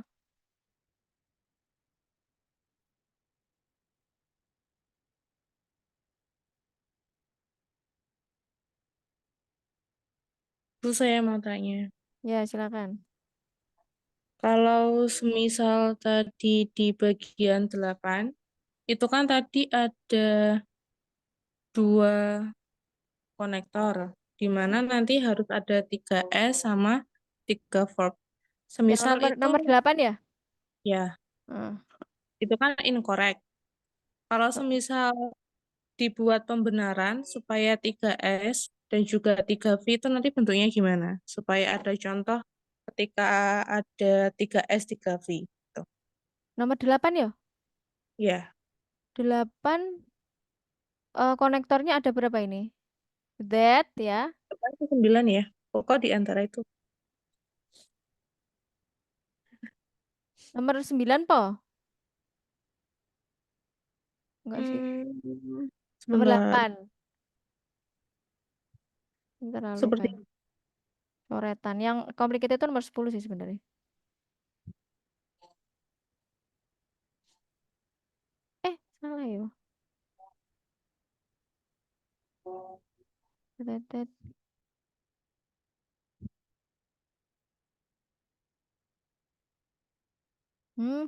Terus saya mau tanya, Ya, silakan. kalau semisal tadi di bagian 8, itu kan tadi ada 2 konektor, di mana nanti harus ada 3S sama 3 verb. Yang Semisal nomor itu, nomor 8 ya? ya, Heeh. itu kan incorrect. Kalau semisal dibuat pembenaran supaya 3S dan juga 3V itu nanti bentuknya gimana? Supaya ada contoh ketika ada 3S, 3V. Gitu. Nomor 8 ya? Ya, 8 konektornya ada berapa ini? That ya. kan itu 9 ya. Pokok di antara itu. Nomor 9 po? Enggak sih. Nomor Sebentar. 8. Ini terlalu Seperti banyak coretan. Yang complicated itu nomor 10 sih sebenarnya. Salah ya. Tetet.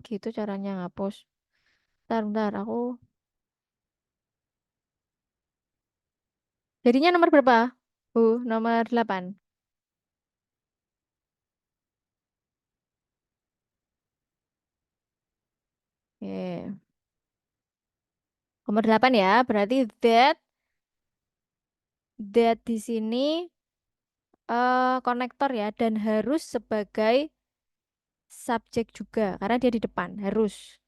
Gitu caranya ngapus. Bentar, bentar, aku. Jadinya nomor berapa? Nomor 8. Oke. Nomor 8 ya. Berarti that di sini konektor ya dan harus sebagai subjek juga karena dia di depan, harus.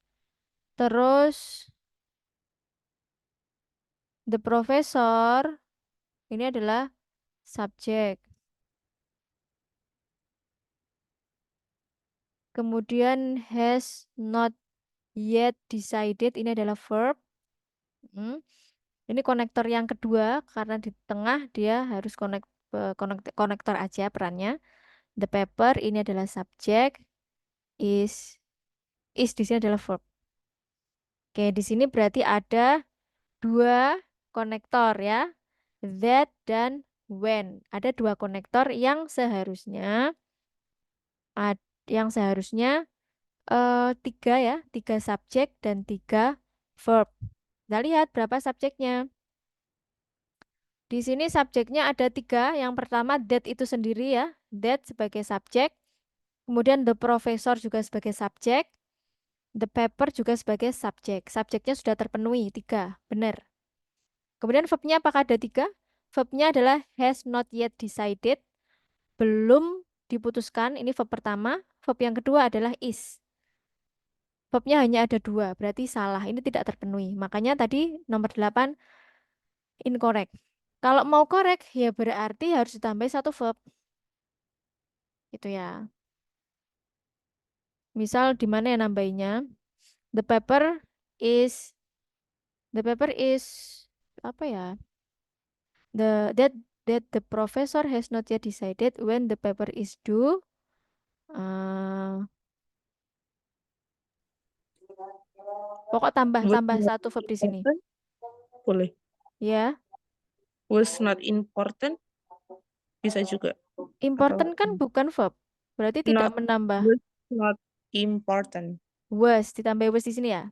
Terus the professor ini adalah subject. Kemudian has not yet decided ini adalah verb. Hmm. Ini konektor yang kedua karena di tengah dia harus konektor aja perannya. The paper ini adalah subjek, is di sini adalah verb. Oke, di sini berarti ada dua konektor ya. That dan when. Ada dua konektor yang seharusnya yang seharusnya tiga ya, tiga subjek dan tiga verb. Kita lihat berapa subjeknya. Di sini subjeknya ada tiga. Yang pertama that itu sendiri ya, that sebagai subjek. Kemudian the professor juga sebagai subjek. The paper juga sebagai subjek. Subjeknya sudah terpenuhi, tiga. Benar. Kemudian verbnya apakah ada tiga? Verbnya adalah has not yet decided. Belum diputuskan. Ini verb pertama. Verb yang kedua adalah is. Verbnya hanya ada dua. Berarti salah. Ini tidak terpenuhi. Makanya tadi nomor 8 incorrect. Kalau mau correct, ya berarti harus ditambah satu verb. Itu ya. Misal di mana ya nambahinnya? The paper is the paper is apa ya? That the professor has not yet decided when the paper is due. Eh, pokok tambah Was tambah not satu verb di sini. important, boleh. Ya, Was not important, bisa juga. important Atau kan bukan verb. Berarti tidak not, menambah was not important. was, ditambah was di sini ya.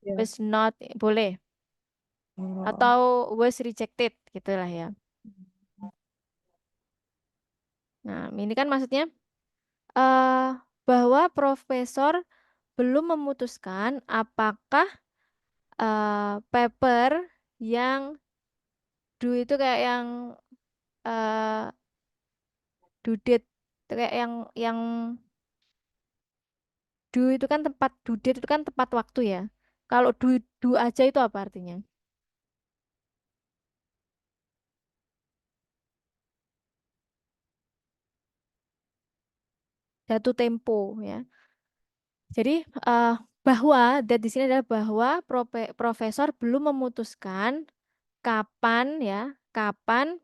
Ya. Was not boleh Oh. atau was rejected gitulah ya. Nah, ini kan maksudnya eh bahwa profesor belum memutuskan apakah paper yang due itu kayak yang eh due date itu kayak yang due itu kan tempat due date itu kan tepat waktu ya. Kalau due aja itu apa artinya? Jatuh tempo ya. Jadi eh bahwa dan di sini adalah bahwa profesor belum memutuskan kapan ya, kapan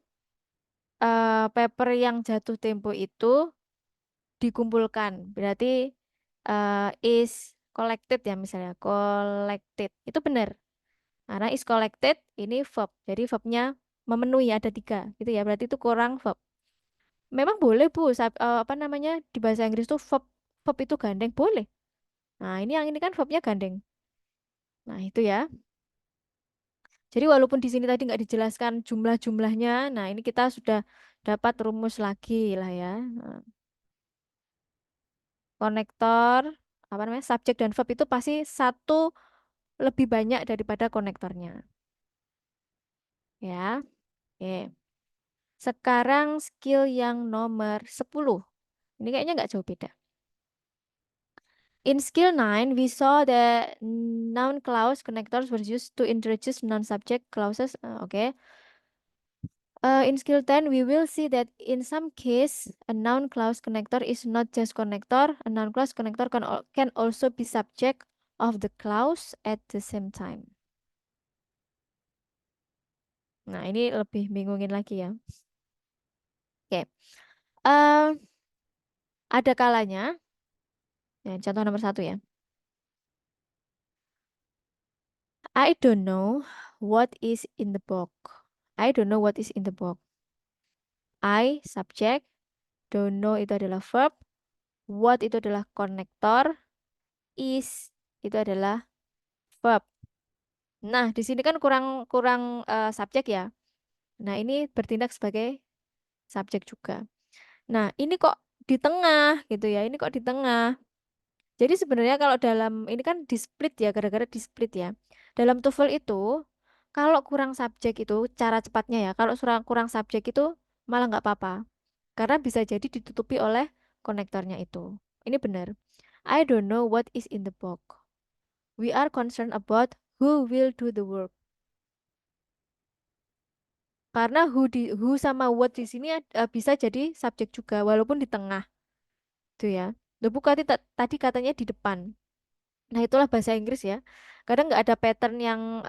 paper yang jatuh tempo itu dikumpulkan. Berarti is collected ya misalnya, collected. Itu benar. Karena is collected ini verb. Jadi verbnya memenuhi ada tiga gitu ya. Berarti itu kurang verb. Memang boleh Bu, apa namanya di bahasa Inggris tuh verb itu gandeng boleh. Nah ini yang ini kan verbnya gandeng. Nah itu ya. Jadi walaupun di sini tadi nggak dijelaskan jumlah-jumlahnya, nah ini kita sudah dapat rumus lagi lah ya. Nah, konektor, apa namanya, subjek dan verb itu pasti satu lebih banyak daripada konektornya. Ya, oke. Sekarang skill yang nomor 10. Ini kayaknya nggak jauh beda. In skill 9, we saw that noun clause connectors were used to introduce non-subject clauses. Okay. In skill 10, we will see that in some case, a noun clause connector is not just connector. A noun clause connector can also be subject of the clause at the same time. Nah, ini lebih bingungin lagi ya. Oke. Eh, ada kalanya, ya, contoh nomor 1 ya. I don't know what is in the book. I don't know what is in the book. I, subjek. Don't know itu adalah verb. What itu adalah konektor. Is itu adalah verb. Nah, di sini kan kurang kurang subjek ya. Nah, ini bertindak sebagai subjek juga. Nah, ini kok di tengah gitu ya. Ini kok di tengah. Jadi sebenarnya kalau dalam ini kan di split ya, gara-gara di split ya. Dalam TOEFL itu kalau kurang subjek itu cara cepatnya ya. Kalau kurang subjek itu malah nggak apa-apa. Karena bisa jadi ditutupi oleh konektornya itu. Ini benar. I don't know what is in the book. We are concerned about who will do the work. Karena who sama what di sini bisa jadi subjek juga walaupun di tengah tuh ya. Loh, bukan tadi katanya di depan. Nah, itulah bahasa Inggris ya. Kadang nggak ada pattern yang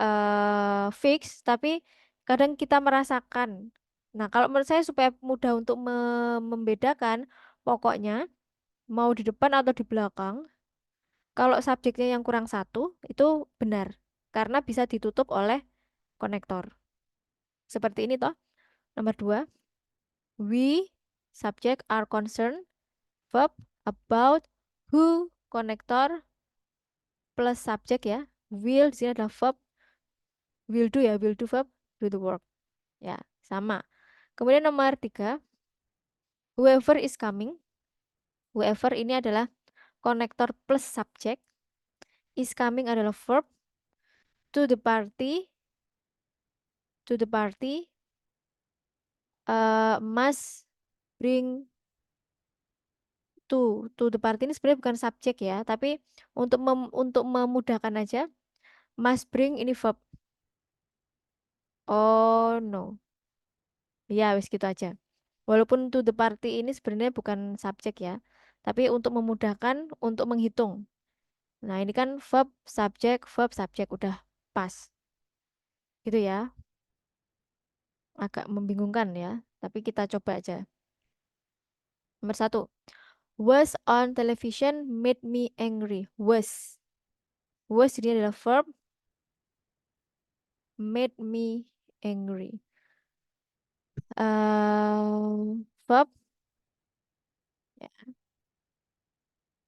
fix, tapi kadang kita merasakan. Nah, kalau menurut saya supaya mudah untuk membedakan, pokoknya mau di depan atau di belakang, kalau subjeknya yang kurang satu, itu benar. Karena bisa ditutup oleh konektor. Seperti ini toh. Nomor dua, we, subject, are concerned, verb, about, who, konektor, plus subjek ya. Will di sini adalah verb, will do ya, will do verb, do the work. Ya, sama. Kemudian nomor tiga, whoever is coming. Whoever ini adalah konektor plus subjek. Is coming adalah verb. To the party. To the party. Must bring to the party ini sebenarnya bukan subjek ya, tapi untuk memudahkan aja, must bring ini verb. Oh no. Ya, wis gitu aja. Walaupun to the party ini sebenarnya bukan subjek ya, tapi untuk memudahkan untuk menghitung. Nah, ini kan verb, subjek udah pas. Gitu ya. Agak membingungkan ya, tapi kita coba aja. Nomor satu, was on television made me angry. Was ini adalah verb, made me angry. Verb ya,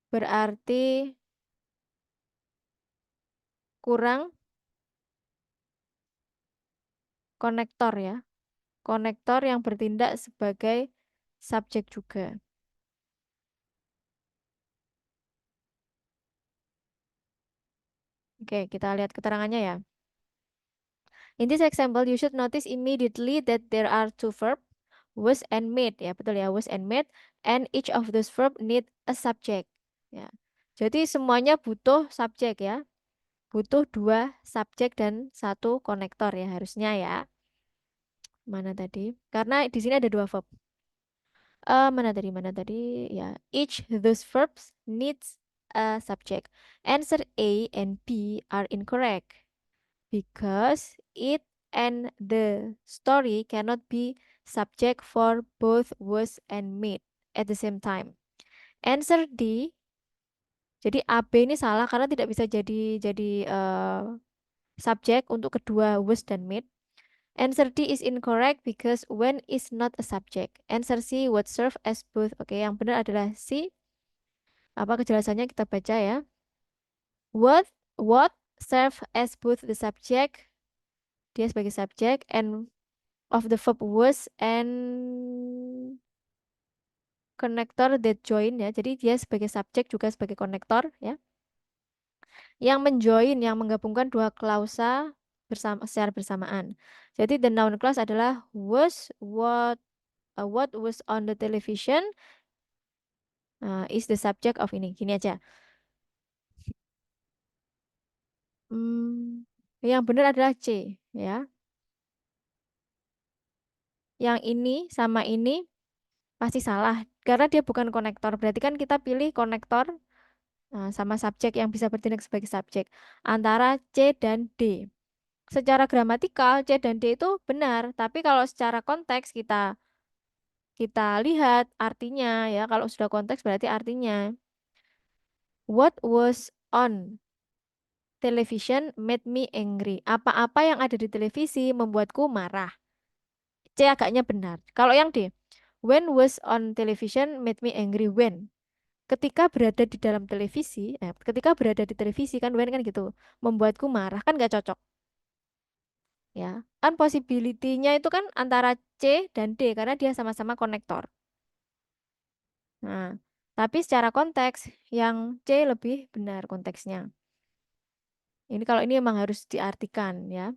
berarti kurang konektor ya. Konektor yang bertindak sebagai subjek juga. Oke, kita lihat keterangannya ya. In this example, you should notice immediately that there are two verbs, was and made. Ya, betul ya, was and made. And each of those verb need a subject. Ya. Jadi semuanya butuh subjek ya. Butuh dua subjek dan satu konektor ya harusnya ya. Mana tadi? Karena di sini ada dua verb. Mana tadi? Mana tadi? Ya, each those verbs needs a subject. Answer A and B are incorrect because it and the story cannot be subject for both was and made at the same time. Answer D. Jadi AB ini salah karena tidak bisa jadi subjek untuk kedua was dan made. Answer D is incorrect because when is not a subject. Answer C would serve as both. Oke, yang benar adalah C. Apa kejelasannya kita baca ya. What serve as both the subject, dia sebagai subjek, and of the verb was and connector that join ya. Jadi dia sebagai subjek juga sebagai konektor ya. Yang menjoin, yang menggabungkan dua klausa secara bersamaan. Jadi the noun clause adalah was, what was on the television is the subject of ini. Gini aja. Yang benar adalah C ya. Yang ini sama ini pasti salah karena dia bukan konektor. Berarti kan kita pilih konektor sama subjek yang bisa bertindak sebagai subjek antara C dan D. Secara gramatikal C dan D itu benar, tapi kalau secara konteks kita kita lihat artinya ya. Kalau sudah konteks berarti artinya what was on television made me angry. Apa-apa yang ada di televisi membuatku marah. C agaknya benar. Kalau yang D, when was on television made me angry when. Ketika berada di dalam televisi, ketika berada di televisi kan when kan gitu, membuatku marah kan gak cocok. Ya, kan possibility-nya itu kan antara C dan D karena dia sama-sama konektor. Nah, tapi secara konteks yang C lebih benar konteksnya. Ini kalau ini memang harus diartikan ya.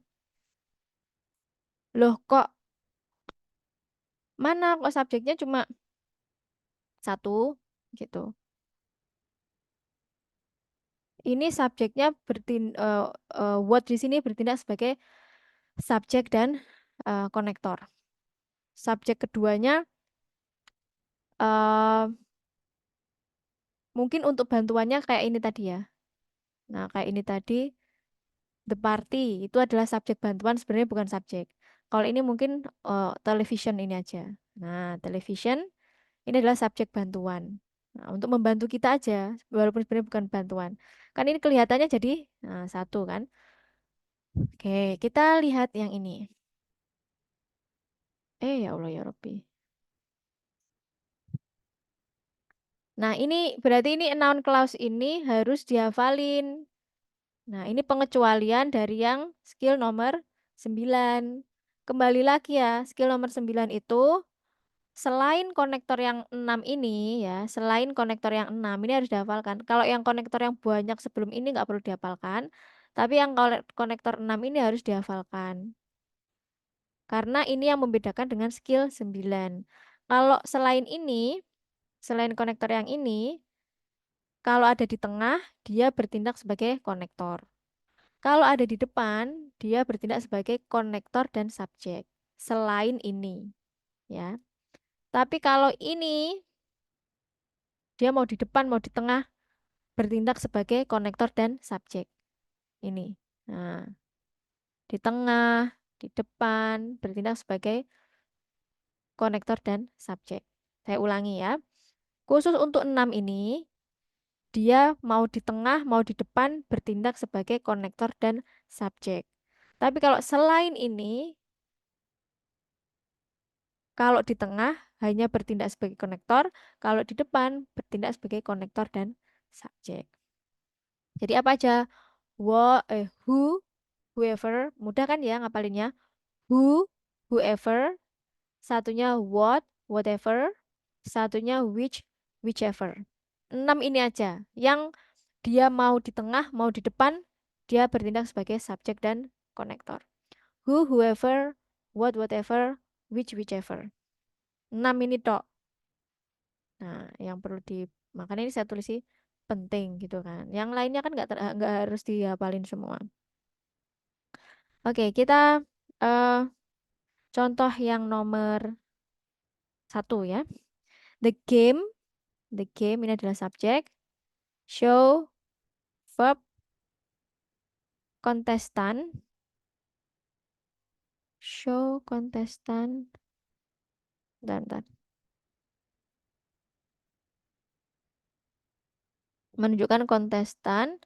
Loh kok mana kok subjeknya cuma satu gitu. Ini subjeknya what di sini bertindak sebagai subjek dan konektor. Subjek keduanya eh, mungkin untuk bantuannya kayak ini tadi ya. Nah, kayak ini tadi, the party itu adalah subjek bantuan, sebenarnya bukan subjek. Kalau ini mungkin television ini aja. Nah, television ini adalah subjek bantuan. Nah, untuk membantu kita aja, walaupun sebenarnya bukan bantuan. Kan ini kelihatannya jadi satu kan. Oke, kita lihat yang ini. Ya Allah ya Rabbi. Nah, ini berarti ini noun clause ini harus dihafalin. Nah, ini pengecualian dari yang skill nomor 9. Kembali lagi ya, skill nomor 9 itu selain konektor yang 6 ini ya, selain konektor yang 6 ini harus dihafalkan. Kalau yang konektor yang banyak sebelum ini nggak perlu dihafalkan, tapi yang konektor 6 ini harus dihafalkan. Karena ini yang membedakan dengan skill 9. Kalau selain ini, selain konektor yang ini, kalau ada di tengah, dia bertindak sebagai konektor. Kalau ada di depan, dia bertindak sebagai konektor dan subjek. Selain ini, ya. Tapi kalau ini, dia mau di depan, mau di tengah, bertindak sebagai konektor dan subjek. Ini. Nah, di tengah, di depan, bertindak sebagai konektor dan subjek. Saya ulangi ya. Khusus untuk 6 ini, dia mau di tengah, mau di depan, bertindak sebagai konektor dan subjek. Tapi kalau selain ini, kalau di tengah hanya bertindak sebagai konektor, kalau di depan bertindak sebagai konektor dan subjek. Jadi apa aja? Who, whoever, mudah kan ya ngapalinnya? Who, whoever, satunya what, whatever, satunya which, whichever. 6 ini aja. Yang dia mau di tengah, mau di depan, dia bertindak sebagai subjek dan konektor. Who, whoever, what, whatever, which, whichever. 6 ini tok. Nah, yang perlu di makanya ini saya tulis sih penting gitu kan. Yang lainnya kan nggak harus dihafalin semua. Oke, kita eh, contoh yang nomor 1 ya. The game, the game ini adalah subjek. Show, verb, kontestan. Show, kontestan. Bentar. Menunjukkan kontestan.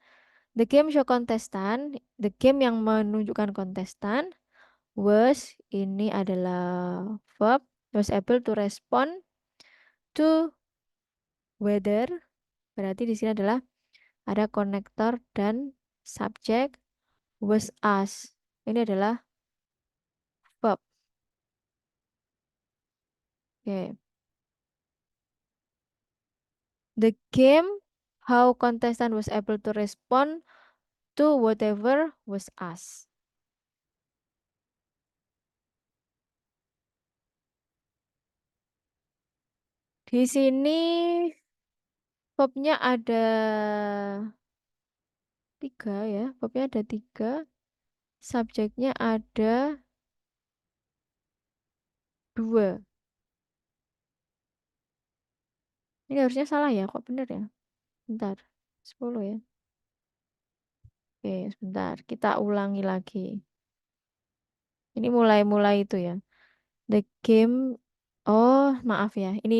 The game show kontestan. The game yang menunjukkan kontestan. Was ini adalah verb. Was able to respond to weather. Berarti di sini adalah ada konektor dan subjek. Was us. Ini adalah verb. Oke. The game how contestant was able to respond to whatever was asked. Di sini verbnya ada 3 ya. Verbnya ada 3. Subjeknya ada 2. Ini harusnya salah ya. Kok bener ya? Bentar. 10 ya. Oke, sebentar. Kita ulangi lagi. Ini mulai-mulai itu ya. The game. Oh, maaf ya. Ini.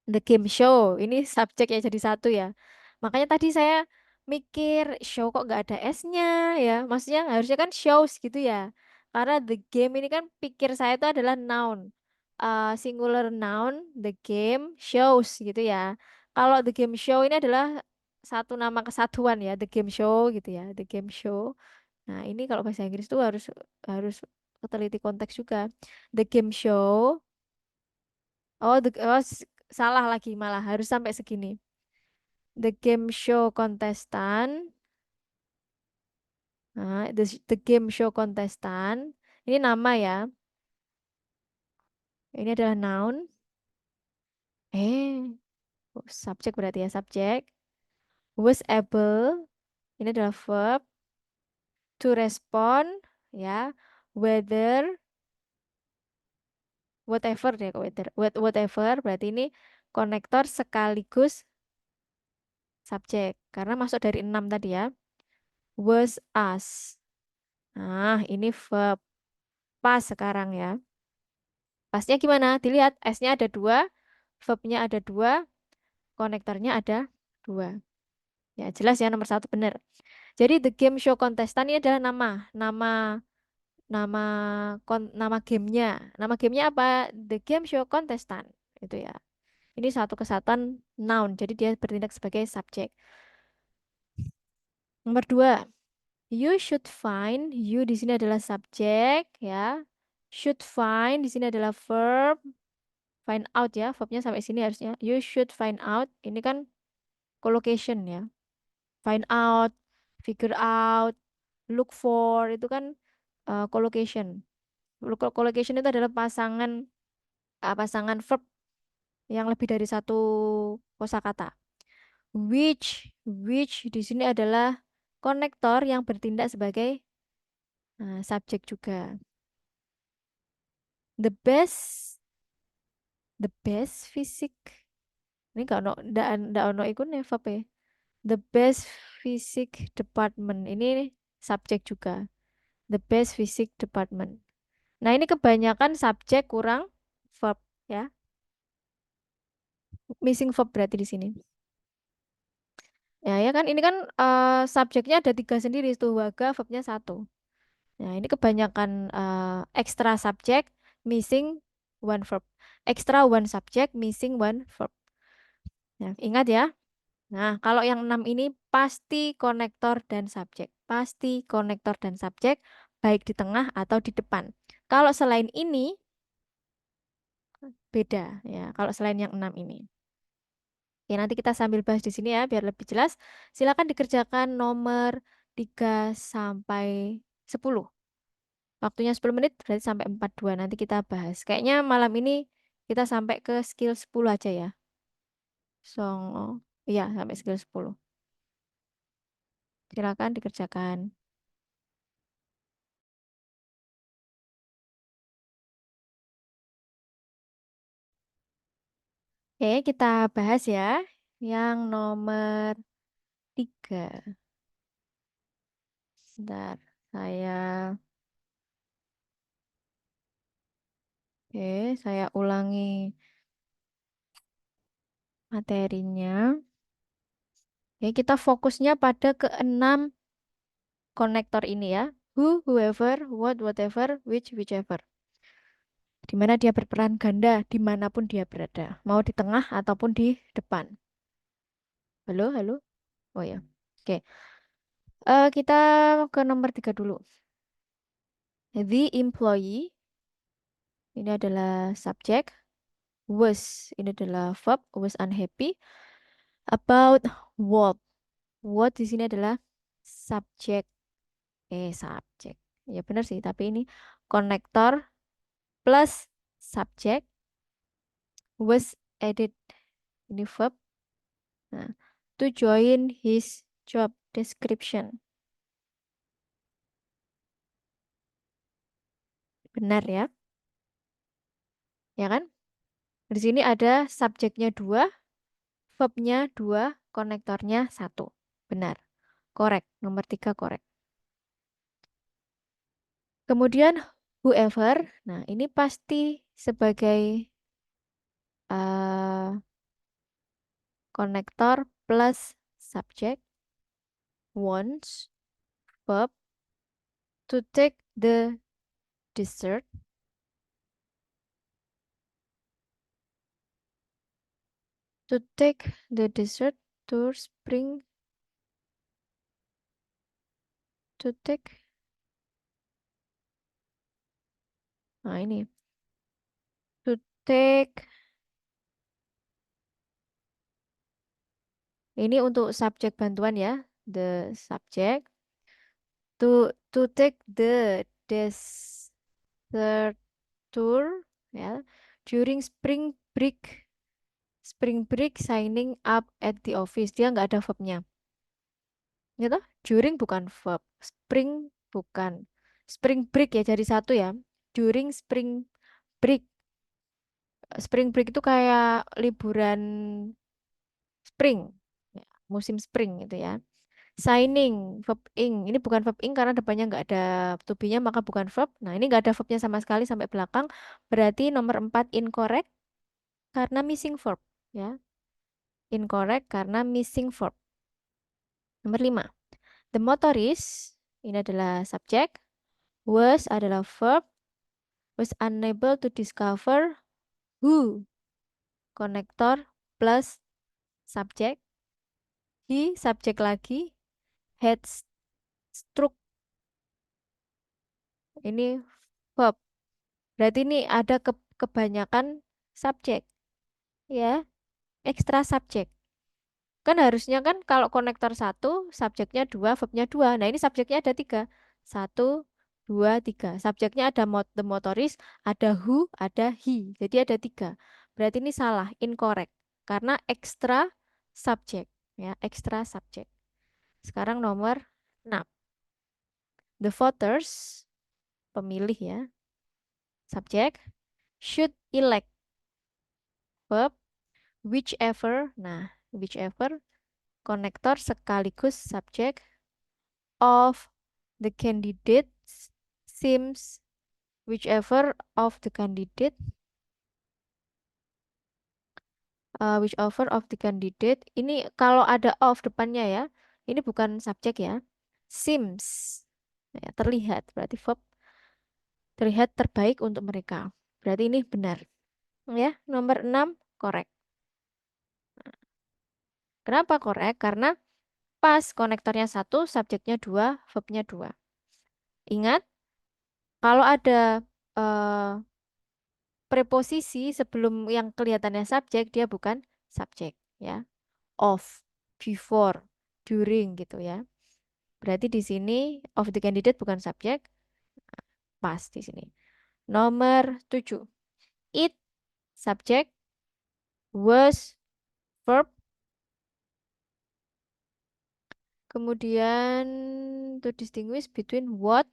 The game show. Ini subjek ya jadi 1 ya. Makanya tadi saya mikir show kok nggak ada S-nya ya. Maksudnya harusnya kan shows gitu ya. Karena the game ini kan pikir saya itu adalah noun. Singular noun, the game shows gitu ya. Kalau the game show ini adalah satu nama kesatuan ya, the game show gitu ya, the game show. Nah, ini kalau bahasa Inggris tuh harus harus teliti konteks juga. The game show. Oh, salah lagi malah harus sampai segini. The game show contestant. Nah, the game show contestant. Ini nama ya. Ini adalah noun. Subjek berarti ya subjek. Was able. Ini adalah verb. To respond ya. whether, whatever deh, whether, whatever berarti ini konektor sekaligus subjek karena masuk dari 6 tadi ya. Was us. Nah, ini verb. Pas sekarang ya. Pasnya gimana? Dilihat, S-nya ada dua, verbnya ada dua, konektornya ada dua. Ya, jelas ya nomor satu benar. Jadi the game show contestant ini adalah nama nama nama gamenya. Nama gamenya apa? The game show contestant. Itu ya. Ini satu kesatuan noun, jadi dia bertindak sebagai subjek. Nomor dua, you should find. You di sini adalah subjek ya. Should find di sini adalah verb. Find out ya, verbnya sampai sini harusnya. You should find out. Ini kan collocation ya. Find out, figure out, look for itu kan collocation. Collocation itu adalah pasangan verb yang lebih dari satu kosakata. Which di sini adalah konektor yang bertindak sebagai subjek juga. The best, the best fisik. Ini nggak ono ikutnya verb ya. The best physics department. Ini subjek juga. The best physics department. Nah, ini kebanyakan subjek kurang verb ya. Missing verb berarti di sini. Ya, ya kan ini kan subjeknya ada tiga sendiri itu waga verbnya satu. Nah, ini kebanyakan extra subjek missing one verb. Extra one subject missing one verb. Nah, ingat ya. Nah, kalau yang 6 ini pasti konektor dan subjek. Pasti konektor dan subjek, baik di tengah atau di depan. Kalau selain ini, beda ya. Kalau selain yang 6 ini. Oke, nanti kita sambil bahas di sini ya, biar lebih jelas. Silakan dikerjakan nomor 3 sampai 10. Waktunya 10 menit, berarti sampai 42. Nanti kita bahas. Kayaknya malam ini kita sampai ke skill 10 aja ya. Song, iya, sampai skill 10. Silakan dikerjakan. Oke, kita bahas ya. Yang nomor 3. Sebentar, saya ulangi materinya. Oke, kita fokusnya pada keenam konektor ini ya. Who, whoever, what, whatever, whichever. Di mana dia berperan ganda dimanapun dia berada. Mau di tengah ataupun di depan. Halo, halo. Oh ya. Oke. Kita ke nomor 3 dulu. The employee. Ini adalah subjek. Was ini adalah verb, was unhappy about what. What di sini adalah subjek. Subjek. Ya benar sih, tapi ini konektor plus subjek was added. Ini verb. Nah, to join his job description. Benar ya? Ya kan? Di sini ada subjeknya 2, verbnya 2, konektornya 1. Benar. Korek. Nomor 3 korek. Kemudian whoever. Nah, ini pasti sebagai eh, konektor plus subjek. Wants, verb, to take the dessert. To take the dessert to spring. To take. Nah, ini. To take. Ini untuk subjek bantuan ya. The subject. To take the dessert tour ya. During spring break. Spring break signing up at the office. Dia nggak ada verbnya. Gitu? During bukan verb. Spring bukan. Spring break ya jadi satu ya. During spring break. Spring break itu kayak liburan spring. Ya, musim spring gitu ya. Signing, verb ing. Ini bukan verb ing karena depannya nggak ada to be-nya maka bukan verb. Nah ini nggak ada verbnya sama sekali sampai belakang. Berarti nomor 4 incorrect karena missing verb. Ya, incorrect karena missing verb. Nomor 5. The motorist, ini adalah subjek. Was adalah verb. Was unable to discover who. Konektor plus subjek. He, subjek lagi. Had struck. Ini verb. Berarti ini ada kebanyakan subjek. Ya, ekstra subjek. Kan harusnya kan kalau konektor satu, subjeknya dua, verbnya dua. Nah ini subjeknya ada tiga. Satu, dua, tiga. Subjeknya ada the motorist, ada who, ada he. Jadi ada tiga. Berarti ini salah, incorrect. Karena ekstra subjek. Ya, ekstra subjek. Sekarang nomor 6. The voters, pemilih ya, subjek, should elect verb, whichever. Nah, whichever, konektor sekaligus subjek of the candidates seems whichever of the candidate whichever of the candidate ini kalau ada of depannya ya ini bukan subjek ya seems ya, terlihat berarti verb terlihat terbaik untuk mereka berarti ini benar ya nomor 6 korek kenapa korek karena pas konektornya satu subjeknya dua verbnya dua ingat kalau ada eh, preposisi sebelum yang kelihatannya subjek dia bukan subjek ya. Of, before, during gitu ya. Berarti di sini of the candidate bukan subjek, pas di sini. Nomor 7. It subjek, was verb, kemudian to distinguish between what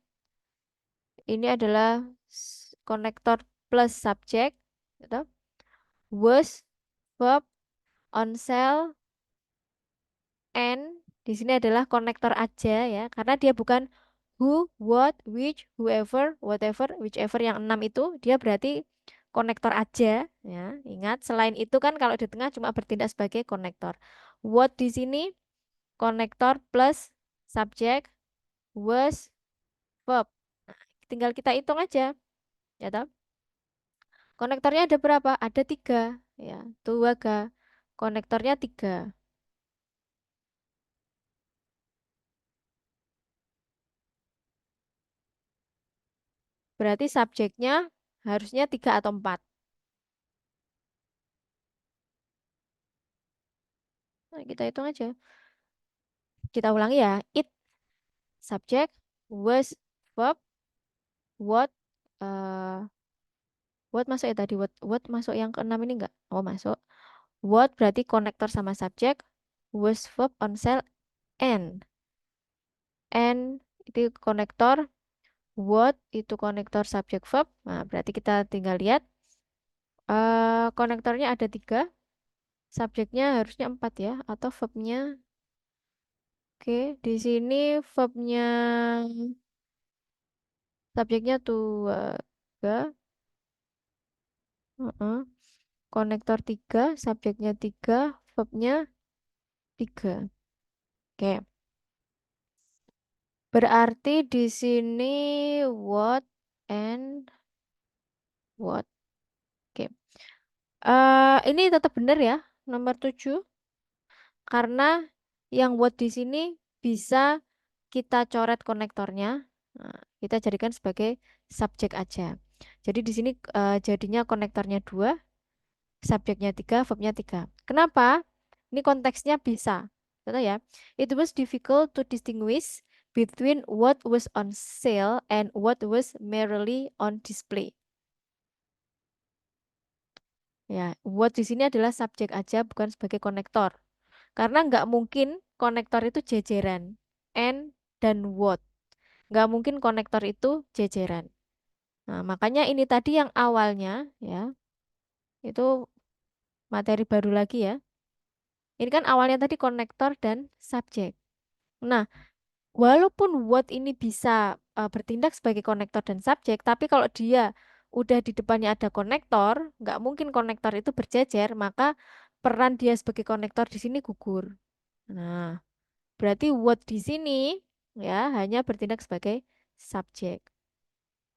ini adalah konektor plus subjek gitu. Was verb on cell and di sini adalah konektor aja ya, karena dia bukan who, what, which, whoever, whatever, whichever yang 6 itu dia berarti konektor aja ya. Ingat, selain itu kan kalau di tengah cuma bertindak sebagai konektor. What di sini konektor plus subjek, was, verb. Nah, tinggal kita hitung aja, ya toh. Konektornya ada berapa? Ada 3 ya. Tuh ga. Konektornya 3. Berarti subjeknya harusnya 3 atau 4. Nah, kita hitung aja. Kita ulangi ya. It subject, was verb, what eh what masuk ya tadi what masuk yang keenam ini enggak? Oh, masuk. What berarti konektor sama subjek, was verb on cell and itu konektor, what itu konektor subjek verb. Nah, berarti kita tinggal lihat konektornya ada 3, subjeknya harusnya 4 ya atau verbnya. Oke, di sini verbnya subjeknya tuh ga. Heeh. Konektor 3, subjeknya 3, verbnya 3. Oke. Berarti di sini what and what. Oke. Ini tetap benar ya, nomor 7. Karena yang what di sini bisa kita coret konektornya. Nah, kita jadikan sebagai subjek aja. Jadi di sini jadinya konektornya 2, subjeknya 3, verbnya 3. Kenapa? Ini konteksnya bisa. Contoh ya. It was difficult to distinguish between what was on sale and what was merely on display. Ya, what di sini adalah subjek aja bukan sebagai konektor. Karena nggak mungkin konektor itu jejeran. And dan what. Nggak mungkin konektor itu jejeran. Nah, makanya ini tadi yang awalnya ya, itu materi baru lagi ya. Ini kan awalnya tadi konektor dan subjek. Nah, walaupun what ini bisa bertindak sebagai konektor dan subjek, tapi kalau dia udah di depannya ada konektor, nggak mungkin konektor itu berjejer, maka peran dia sebagai konektor di sini gugur. Nah, berarti what di sini ya hanya bertindak sebagai subjek.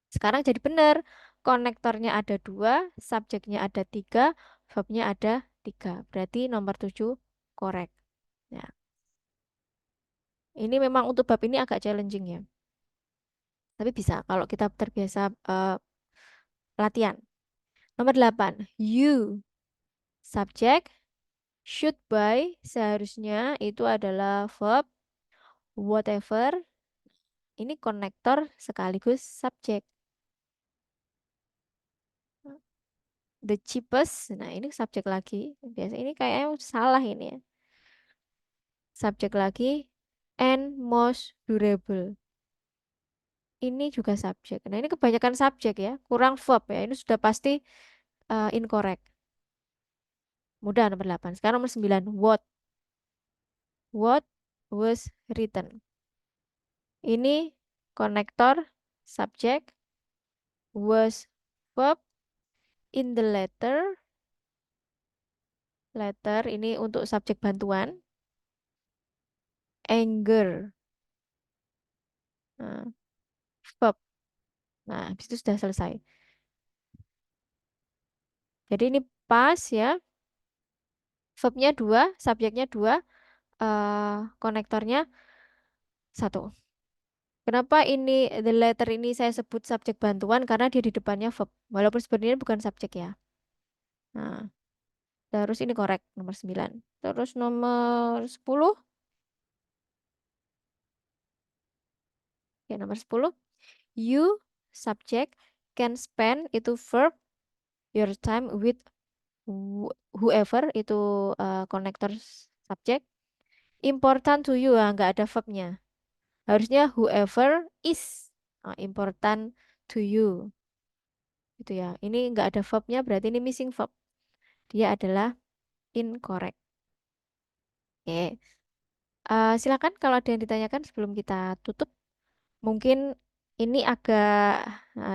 Sekarang jadi benar, konektornya ada dua, subjeknya ada tiga, verbnya ada tiga. Berarti nomor 7 korek. Ya, ini memang untuk bab ini agak challenging ya. Tapi bisa kalau kita terbiasa latihan. Nomor 8, you. Subjek, should by, seharusnya itu adalah verb, whatever. Ini konektor sekaligus subjek. The cheapest, nah ini subjek lagi. Biasa ini kayaknya salah ini ya. Subjek lagi, and most durable. Ini juga subjek. Nah ini kebanyakan subjek ya, kurang verb ya. Ini sudah pasti incorrect. Mudah nomor 8. Sekarang nomor 9, what. What was written. Ini konektor, subjek, was verb, in the letter. Letter ini untuk subjek bantuan. Anger. Nah, verb. Nah, habis itu sudah selesai. Jadi ini pas ya. Verbnya 2, subjeknya 2, konektornya 1. Kenapa ini the letter ini saya sebut subjek bantuan? Karena dia di depannya verb. Walaupun sebenarnya bukan subjek ya. Nah, terus ini korek nomor 9. Terus nomor 10. Ya, nomor 10. You, subject, can spend itu verb, your time with whoever itu konektor subjek. Important to you, nggak ada verbnya. Harusnya whoever is important to you. Gitu ya. Ini nggak ada verbnya, berarti ini missing verb. Dia adalah incorrect. Oke. Silakan kalau ada yang ditanyakan sebelum kita tutup. Mungkin ini agak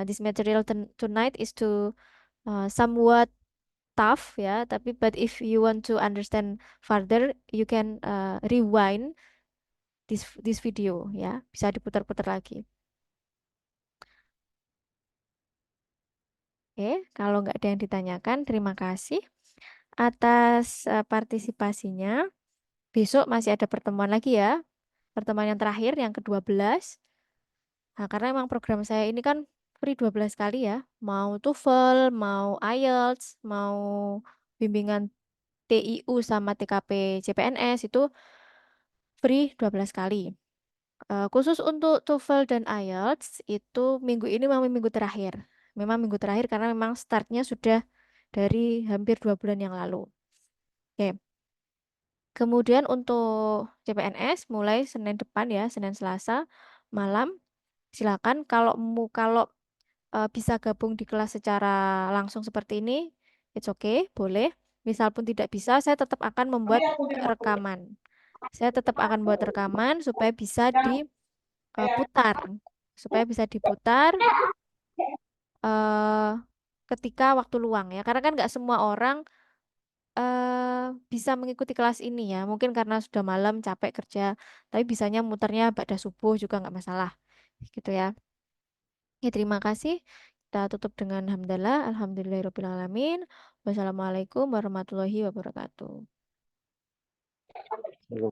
this material tonight is to somewhat tough ya, tapi but if you want to understand further, you can rewind this video ya, bisa diputar-putar lagi. Oke, kalau nggak ada yang ditanyakan, terima kasih atas partisipasinya. Besok masih ada pertemuan lagi ya, pertemuan yang terakhir, yang ke-12. Nah, karena emang program saya ini kan free 12 kali ya, mau TOEFL, mau IELTS, mau bimbingan TIU sama TKP CPNS itu free 12 kali. Khusus untuk TOEFL dan IELTS itu minggu ini memang minggu terakhir. Memang minggu terakhir karena memang startnya sudah dari hampir 2 bulan yang lalu. Oke. Kemudian untuk CPNS mulai Senin depan ya, Senin Selasa malam. Silakan kalau bisa gabung di kelas secara langsung seperti ini, it's okay, boleh. Misal pun tidak bisa, saya tetap akan membuat rekaman. Saya tetap akan buat rekaman supaya bisa diputar, supaya bisa diputar eh, ketika waktu luang ya. Karena kan nggak semua orang bisa mengikuti kelas ini ya. Mungkin karena sudah malam capek kerja, tapi bisanya muternya pada subuh juga nggak masalah, gitu ya. Ya, terima kasih. Kita tutup dengan hamdalah. Alhamdulillahirrahmanirrahim. Wassalamualaikum warahmatullahi wabarakatuh. Belum,